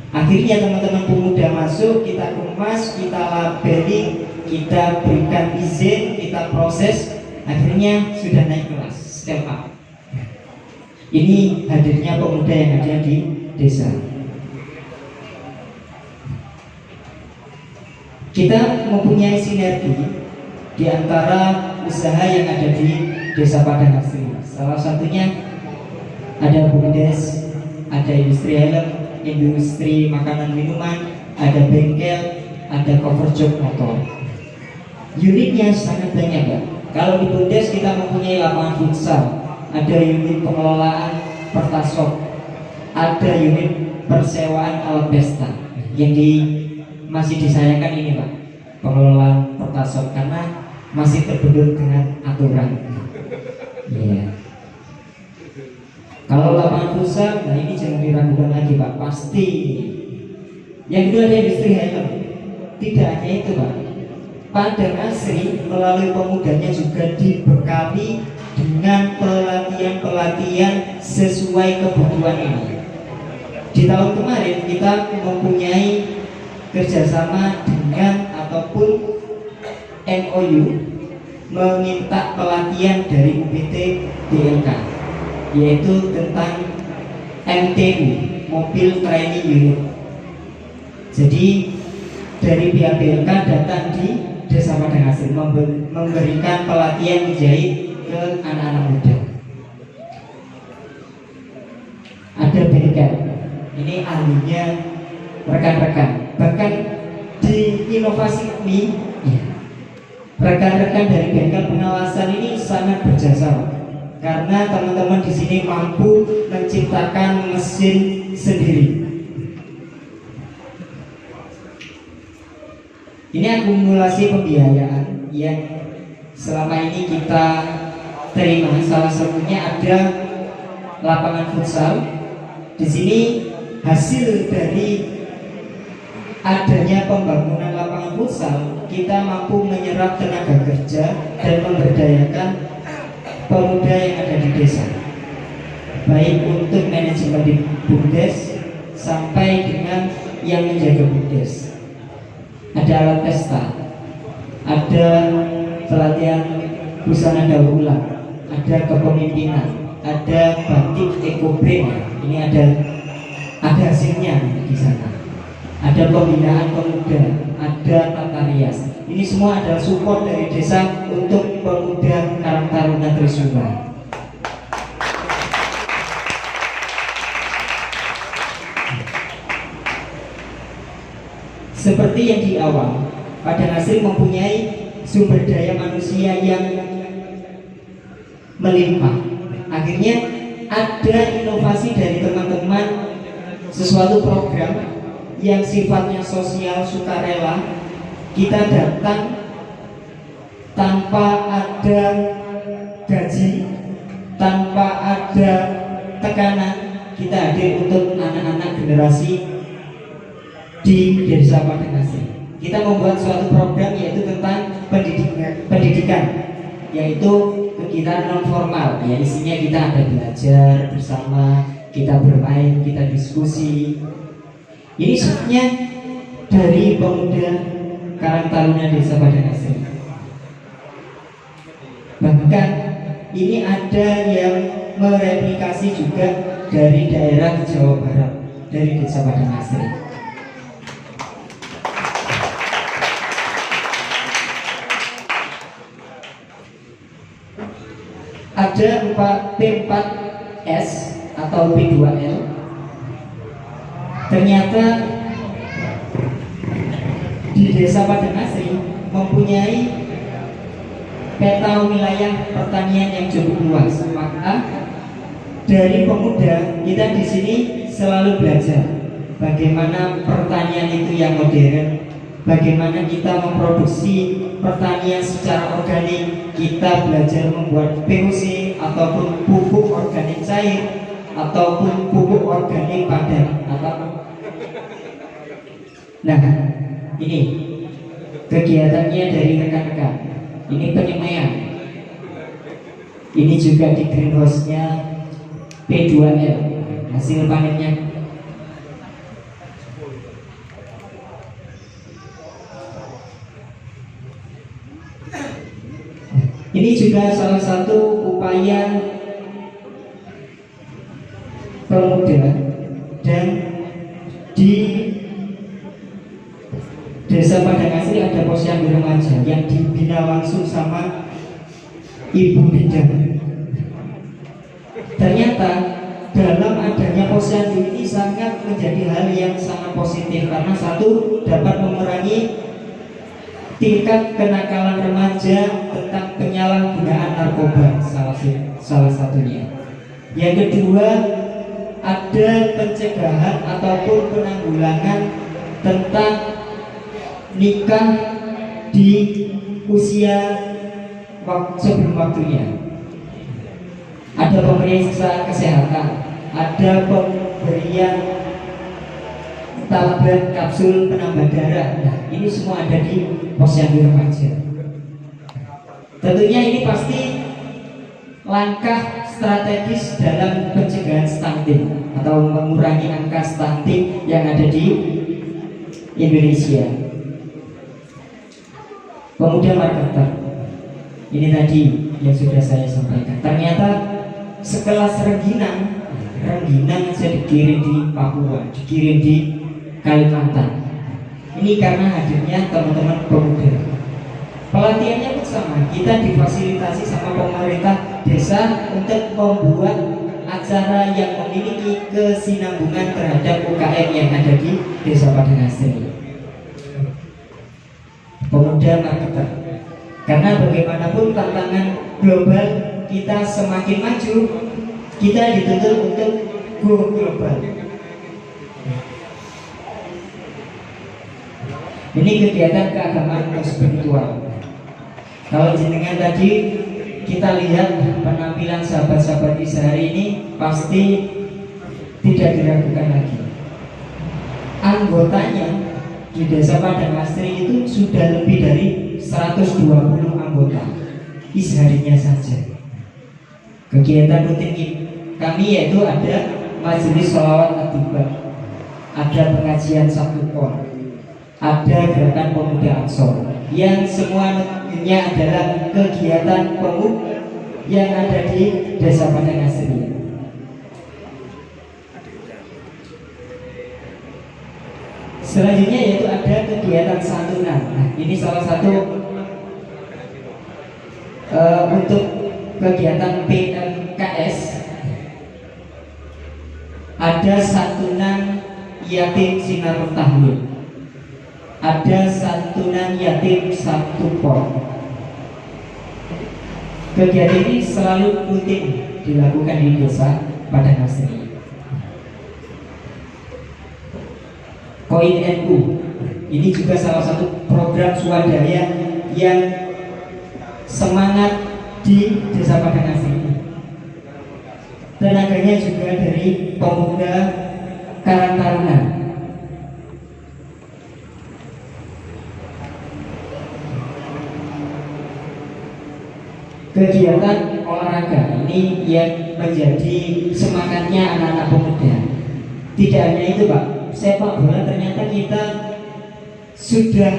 Akhirnya teman-teman pemuda masuk, kita kemas, kita labeli, kita berikan izin, kita proses, akhirnya sudah naik kelas, step up. Ini hadirnya pemuda yang ada di desa. Kita mempunyai sinergi di antara usaha yang ada di Desa Padang Asri. Salah satunya ada BUMDes, ada industri helm, industri makanan minuman, ada bengkel, ada cover job motor. Unitnya sangat banyak Pak. Kalau di BUMDes kita mempunyai lapangan futsal, ada unit pengelolaan pertasok, ada unit persewaan alat pesta. Yang masih disayangkan ini Pak, pengelolaan pertasok karena masih terbentur dengan aturan. Iya. Kalau lapangan futsal, nah ini jangan diragukan lagi Pak, pasti. Yang kedua ada industri helm. Tidak hanya itu Pak, Padang Asri melalui pemudanya juga dibekali dengan pelatihan-pelatihan sesuai kebutuhan ini. Di tahun kemarin kita mempunyai kerjasama dengan ataupun MOU meminta pelatihan dari UPT BLK, yaitu tentang MTU, Mobil Training Unit. Jadi dari pihak BLK datang di Desa Padang Asri memberikan pelatihan menjahit ke anak-anak muda. Ada bengkel, ini ahlinya rekan-rekan. Bahkan di inovasi ini, rekan-rekan dari bengkel pengawasan ini sangat berjasa, karena teman-teman di sini mampu menciptakan mesin sendiri. Ini akumulasi pembiayaan yang selama ini kita terima. Salah satunya ada lapangan futsal. Di sini hasil dari adanya pembangunan lapangan futsal, kita mampu menyerap tenaga kerja dan memberdayakan pemuda yang ada di desa, baik untuk manajemen di BUMDes sampai dengan yang menjaga BUMDes. Ada alat pesta, ada pelatihan busana daur ulang, ada kepemimpinan, ada batik ekobrand. Ini ada hasilnya di sana. Ada pembinaan pemuda, ada tata rias. Ini semua adalah support dari desa untuk pemuda Karang Taruna Trisula. Seperti yang di awal, Padang Asri mempunyai sumber daya manusia yang melimpah. Akhirnya ada inovasi dari teman-teman, sesuatu program yang sifatnya sosial sukarela. Kita datang tanpa ada gaji, tanpa ada tekanan. Kita hadir untuk anak-anak generasi di Desa Padang Asri. Kita membuat suatu program yaitu tentang pendidikan, yaitu kegiatan non formal. Ya, isinya kita ada belajar bersama, kita bermain, kita diskusi. Ini sebenarnya dari pemuda Karang Taruna Desa Padang Asri. Bahkan ini ada yang mereplikasi juga dari daerah Jawa Barat, dari Desa Padang Asri. Ada P4S atau P2L. Ternyata di Desa Padang Asri mempunyai peta wilayah pertanian yang cukup luas. Maka dari pemuda kita di sini selalu belajar bagaimana pertanian itu yang modern, bagaimana kita memproduksi pertanian secara organik. Kita belajar membuat POC ataupun pupuk organik cair ataupun pupuk organik padat. Nah, ini kegiatannya dari rekan-rekan. Ini penyemaian. Ini juga di greenhouse-nya P2L. Hasil panennya ini juga salah satu upaya pemuda, dan di Desa Padang Asri ada posyandu remaja yang dibina langsung sama ibu bidan. Ternyata dalam adanya posyandu ini sangat menjadi hal yang sangat positif, karena satu, dapat mengurangi tingkat kenakalan remaja tentang penyalahgunaan narkoba salah satunya. Yang kedua, ada pencegahan ataupun penanggulangan tentang nikah di usia sebelum waktunya. Ada pemeriksaan kesehatan, ada pemberian tablet kapsul penambah darah. Nah, ini semua ada di posyandu remaja. Tentunya ini pasti langkah strategis dalam pencegahan stunting atau mengurangi angka stunting yang ada di Indonesia. Pemuda marketer, ini tadi yang sudah saya sampaikan. Ternyata sekelas rengginang saya dikirim di Papua, dikirim di Kalimantan. Ini karena hadirnya teman-teman pemuda. Pelatihannya pun sama, kita difasilitasi sama pemerintah desa untuk membuat acara yang memiliki kesinambungan terhadap UKM yang ada di Desa Padang Asri. Pemuda marketer, karena bagaimanapun tantangan global kita semakin maju, kita dituntut untuk go global. Ini kegiatan keagamaan dan spiritual. Kalau jenengan tadi kita lihat penampilan sahabat-sahabat Isa hari ini, pasti tidak diragukan lagi. Anggotanya di Desa Padang Asri itu sudah lebih dari 120 anggota isharinya saja. Kegiatan rutin kami yaitu ada majelis sholawat atibat, ada pengajian Sabtu Pon, ada gerakan pemuda Ansor, yang semuanya adalah kegiatan pemuda yang ada di Desa Padang Asri. Selanjutnya yaitu ada kegiatan santunan. Nah, ini salah satu untuk kegiatan PMKS. Ada santunan yatim sinar tahun, ada santunan yatim Sabtu Pon. Kegiatan ini selalu rutin dilakukan di Desa Padang Asri. Koin NU, ini juga salah satu program swadaya yang semangat di Desa Padang Asri. Tenaganya juga dari pemuda Karang Taruna. Kegiatan olahraga ini yang menjadi semangatnya anak-anak pemuda. Tidak hanya itu, Pak, sepak bola ternyata kita sudah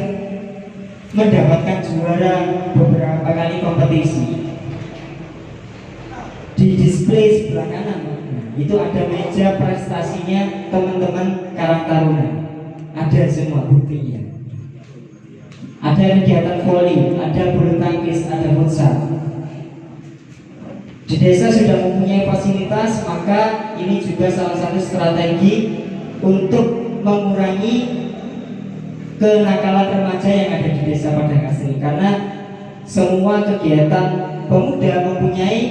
mendapatkan juara beberapa kali kompetisi. Di display sebelah kanan itu ada meja prestasinya teman-teman Karang Taruna, ada semua buktinya. Ada kegiatan voli, ada bulu tangkis, ada futsal. Di desa sudah mempunyai fasilitas, maka ini juga salah satu strategi untuk mengurangi kenakalan remaja yang ada di Desa Padang Asri. Karena semua kegiatan pemuda mempunyai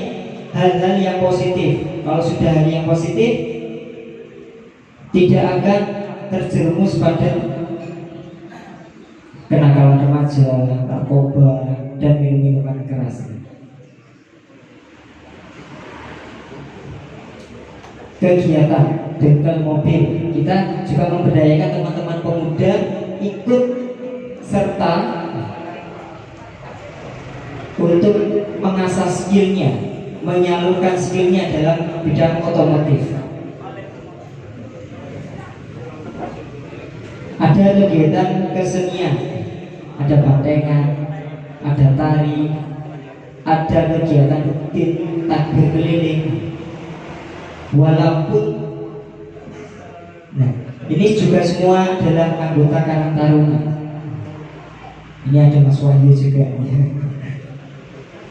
hal-hal yang positif. Kalau sudah hal yang positif, tidak akan terjerumus pada kenakalan remaja, narkoba, dan minum-minuman keras. Kegiatan bengkel mobil, kita juga memberdayakan teman-teman pemuda ikut serta untuk mengasah skillnya, menyalurkan skillnya dalam bidang otomotif. Ada kegiatan kesenian, ada bantengan, ada tari, ada kegiatan rutin takbir keliling. Walaupun, nah ini juga semua adalah anggota Karang Taruna. Ini ada Mas Wahyu juga.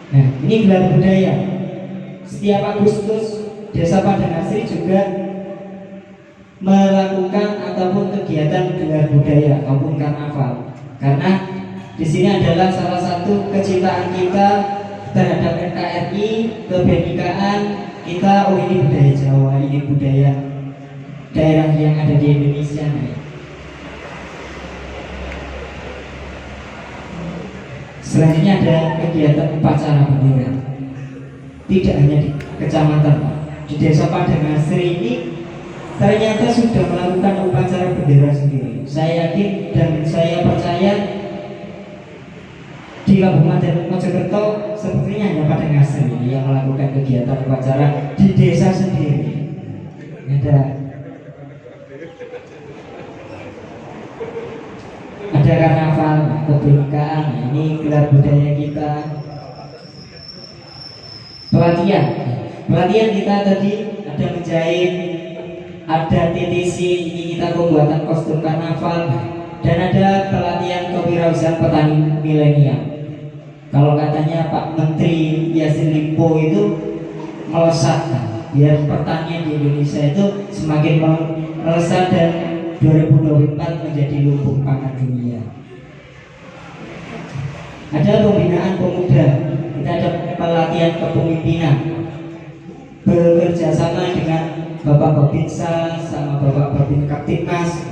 Nah ini gelar budaya. Setiap Agustus Desa Padang Asri juga melakukan ataupun kegiatan gelar budaya maupun karnaval, karena di sini adalah salah satu kecintaan kita terhadap NKRI, kebenekaan kita. Oh ini budaya Jawa, ini budaya daerah yang ada di Indonesia. Selanjutnya ada kegiatan upacara bendera. Tidak hanya di kecamatan, di Desa Padang Asri ini ternyata sudah melakukan upacara bendera sendiri. Saya yakin dan saya percaya di Kabupaten Mojokerto sepertinya hanya Padang Asri ini yang melakukan kegiatan upacara di desa sendiri. Ada karnaval, kebenekaan, ini gelar budaya kita. Pelatihan kita tadi ada menjahit, ada TTC, ini kita pembuatan kostum karnaval, dan ada pelatihan kewirausahaan petani milenial. Kalau katanya Pak Menteri Yassin Limpo itu melesat, biar pertanian di Indonesia itu semakin melesat dan 2024 menjadi lumbung pangan dunia. Ada pembinaan pemuda, kita ada pelatihan kepemimpinan, bekerja sama dengan Bapak Babinsa sama Bapak Babin Kaptipmas.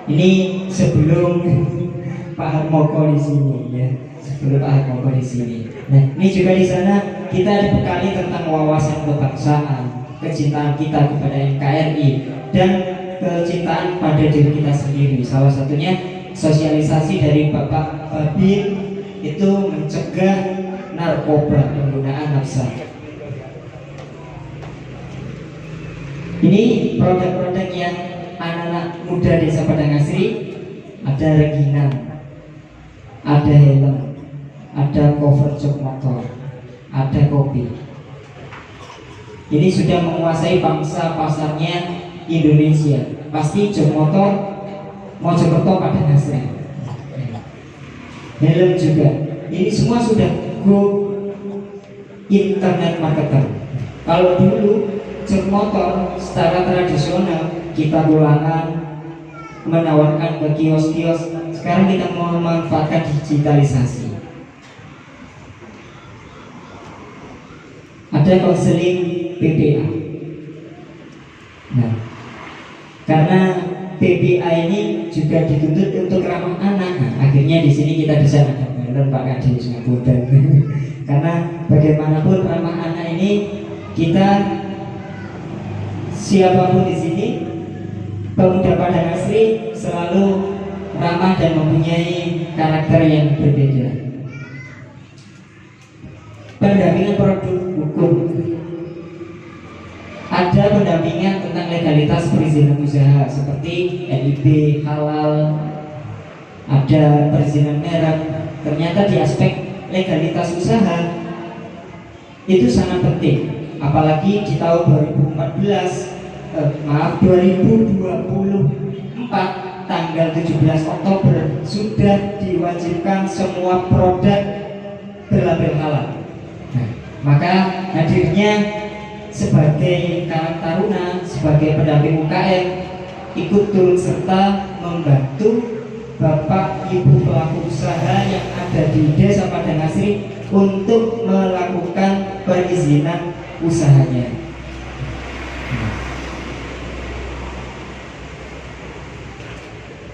Ini sebelum Pak Harmoko di sini ya, sebelum Pak Harmoko di sini. Nah, ini juga di sana kita dibekali tentang wawasan kebangsaan, kecintaan kita kepada NKRI dan kecintaan pada diri kita sendiri. Salah satunya sosialisasi dari Bapak Babin itu mencegah narkoba, penggunaan nafsa. Ini produk-produk yang anak-anak muda Desa Padang Asri. Ada rengginang, ada helm, ada cover jok motor, ada kopi. Ini sudah menguasai pangsa pasarnya Indonesia. Pasti jok motor Mojokerto Padang Asri. Helm juga. Ini semua sudah go internet marketer. Kalau dulu jok motor secara tradisional kita ulangan menawarkan ke kios-kios, sekarang kita memanfaatkan digitalisasi. Ada konseling PPA. Nah, karena PPA ini juga dituntut untuk ramah anak, nah, akhirnya di sini kita bisa ada benar Pak Kadis ngapunten. Karena bagaimanapun ramah anak ini kita siapapun di sini, pemuda Padang Asri selalu ramah dan mempunyai karakter yang berbeda. Pendampingan produk hukum. Ada pendampingan tentang legalitas perizinan usaha seperti NIB, halal, ada perizinan merek. Ternyata di aspek legalitas usaha itu sangat penting, apalagi di tahun 2024 tanggal 17 Oktober sudah diwajibkan semua produk berlabel halal. Nah, maka hadirnya sebagai Karang Taruna, sebagai pendamping UKM ikut turut serta membantu Bapak Ibu pelaku usaha yang ada di Desa Padang Asri untuk melakukan perizinan usahanya.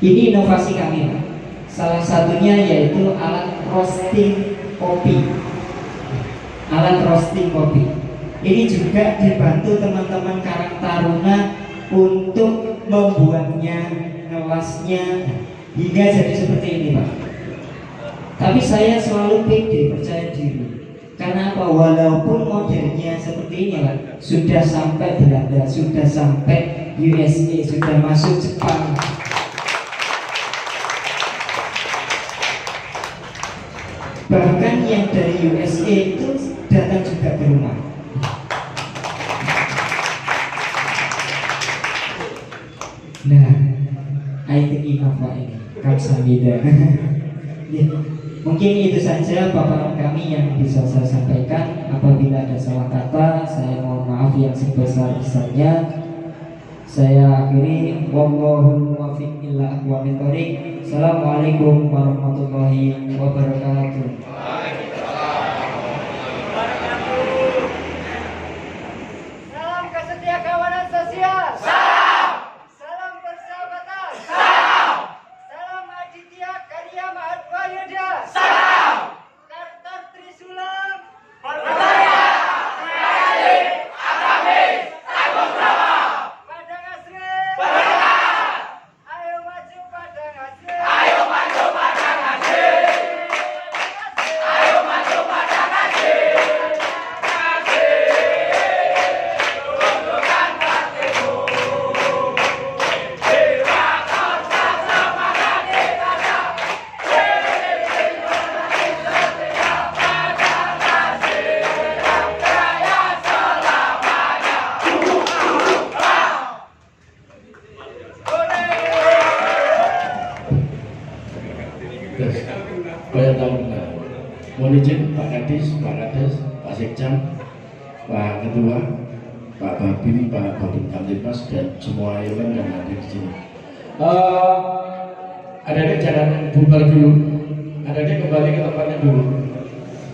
Ini inovasi kami, Pak. Salah satunya yaitu alat roasting kopi. Alat roasting kopi. Ini juga dibantu teman-teman Karang Taruna untuk membuatnya, ngelasnya, hingga jadi seperti ini, Pak. Tapi saya selalu pede, percaya diri. Karena apa? Walaupun modelnya seperti ini, Pak, sudah sampai Belanda, sudah sampai USA, sudah masuk Jepang. Bahkan yang dari USA itu datang juga ke rumah. Nah, item Innova ini Kapsamida. Ya, mungkin itu saja paparan kami yang bisa saya sampaikan. Apabila ada salah kata, saya mohon maaf yang sebesar-besarnya. Saya akhiri, wallahul muwaffiq ila aqwamit thoriq. Assalamualaikum warahmatullahi wabarakatuh. Salam kesetiakawanan sosial. Salam persahabatan. Salam Aditya Karya Mahatmayuda. Kartar Trisulam. Berkarya, kreatif, akademis, tanggung jawab. Padang Asri. Ayo maju Padang Asri. Ayo maju Padang Asri. Ayo maju Padang Asri. Tunjukkan baktimu. Jiwa korsa semangat ibadah. Banyak tahun mohon izin Pak Kadis, Pak Kades, Pak Sekjam, Pak Ketua, Pak Babin, Pak Babin Kamtipmas dan semua elemen yang ada di sini. Adik-adik jangan bubar dulu, adik-adik kembali ke tempatnya dulu.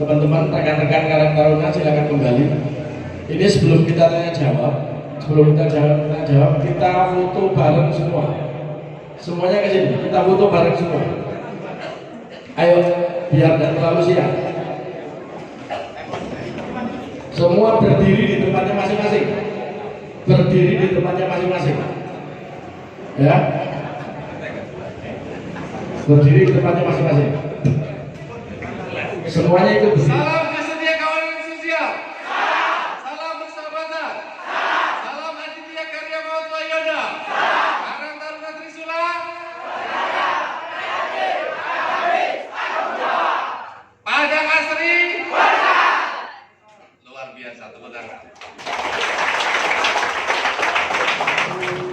Teman-teman rekan-rekan Karang Taruna silakan kembali. Ini sebelum kita tanya jawab, kita foto bareng semua. Semuanya ke sini, kita foto bareng semua. Ayo, biar tidak terlalu siang. Semua berdiri di tempatnya masing-masing. Berdiri di tempatnya masing-masing. Ya. Berdiri di tempatnya masing-masing. Semuanya ikut berdiri. Salam kesetiakawanan sosial. Salam persahabatan. Salam Aditya Karya Mahatmayuda. Karang Taruna Trisulam. Padang Asri. Luar biasa, tepuk tangan.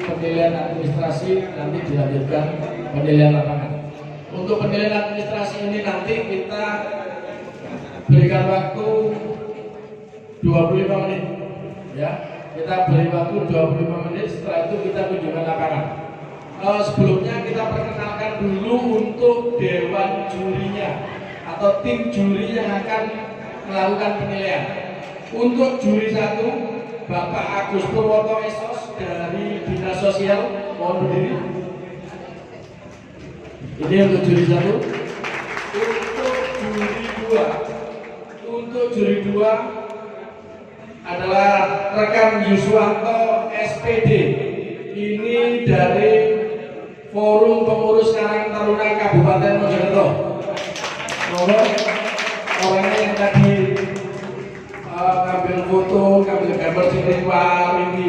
Penilaian administrasi nanti dilanjutkan penilaian lapangan. Untuk penilaian administrasi ini nanti kita berikan waktu 25 menit. Ya, kita beri waktu 25 menit. Setelah itu kita kunjungan lapangan. Sebelumnya kita perkenalkan dulu untuk dewan jurinya atau tim juri yang akan melakukan penilaian. Untuk juri 1, Bapak Agus Purwoto Esos dari Dinas Sosial, mohon berdiri. Ini untuk juri 1. Untuk juri 2 adalah rekan Yuswanto SPD. Ini dari Forum Pengurus Karang Taruna Kabupaten Mojokerto. Orangnya yang tadi ngambil foto, ngambil gambar siniwar ini.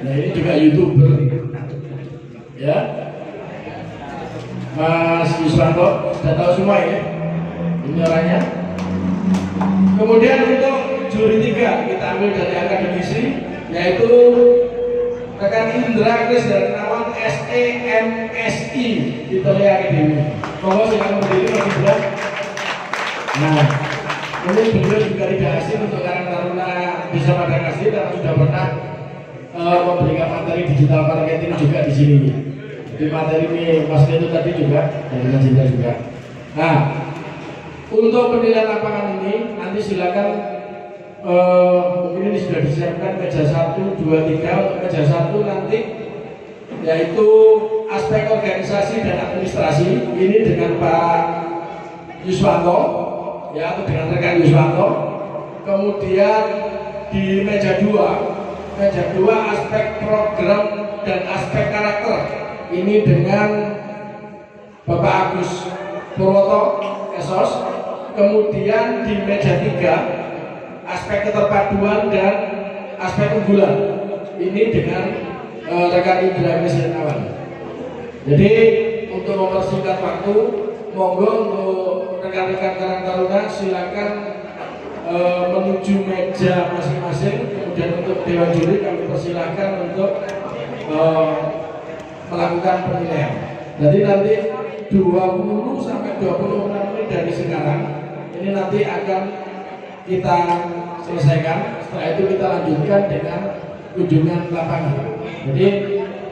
Nah ini juga YouTuber, ya. Mas Yuswanto, sudah tahu semua ya. Ini orangnya. Kemudian untuk juri 3 kita ambil dari akademisi, yaitu rekan Indra Kris dan Nawan SEMSI di Tele Akademi. Monggo silakan berdiri Mas Indra. Nah, mungkin beliau juga tidak asing untuk Karang Taruna Desa Padang Asri karena sudah pernah memberikan materi digital marketing juga di sini. Jadi materi ini Mas itu tadi juga dari Najibra juga. Nah, untuk penilaian lapangan ini nanti silakan mungkin ini sudah disiapkan meja 1, 2, 3. Untuk meja 1 nanti yaitu aspek organisasi dan administrasi ini dengan Pak Yuswanto ya, atau dengan rekan Yuswanto. Kemudian di meja 2 aspek program dan aspek karakter ini dengan Bapak Agus Purwoto Esos. Kemudian di meja 3 aspek keterpaduan dan aspek unggulan ini dengan rekan Indra Krisnawan. Jadi untuk mempersingkat waktu, monggo untuk rekan-rekan Karang Taruna silakan menuju meja masing-masing. Kemudian untuk Dewan Juri kami persilahkan untuk melakukan penilaian. Jadi nanti 20 sampai 26 menit dari sekarang ini nanti akan kita selesaikan. Setelah itu kita lanjutkan dengan kunjungan lapangan. Jadi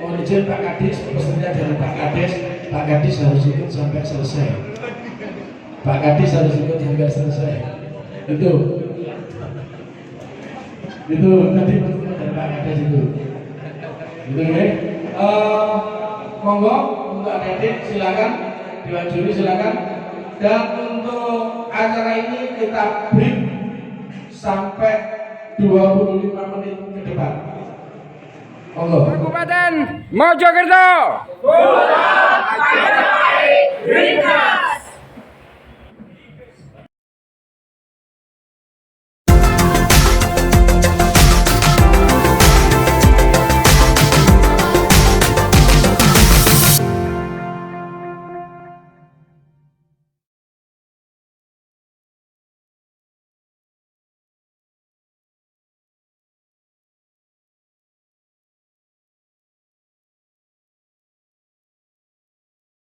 mohon izin Pak Kadis, pesannya dari Pak Kadis harus ikut sampai selesai. Pak Kadis harus ikut sampai selesai. Itu nanti pesannya dari Pak Kadis itu. Ya. Monggo untuk adik silakan, Dewan Juri silakan. Dan untuk acara ini kita break sampai 25 menit ke depan. Monggo. Kabupaten Mojokerto. Bola, Bringas.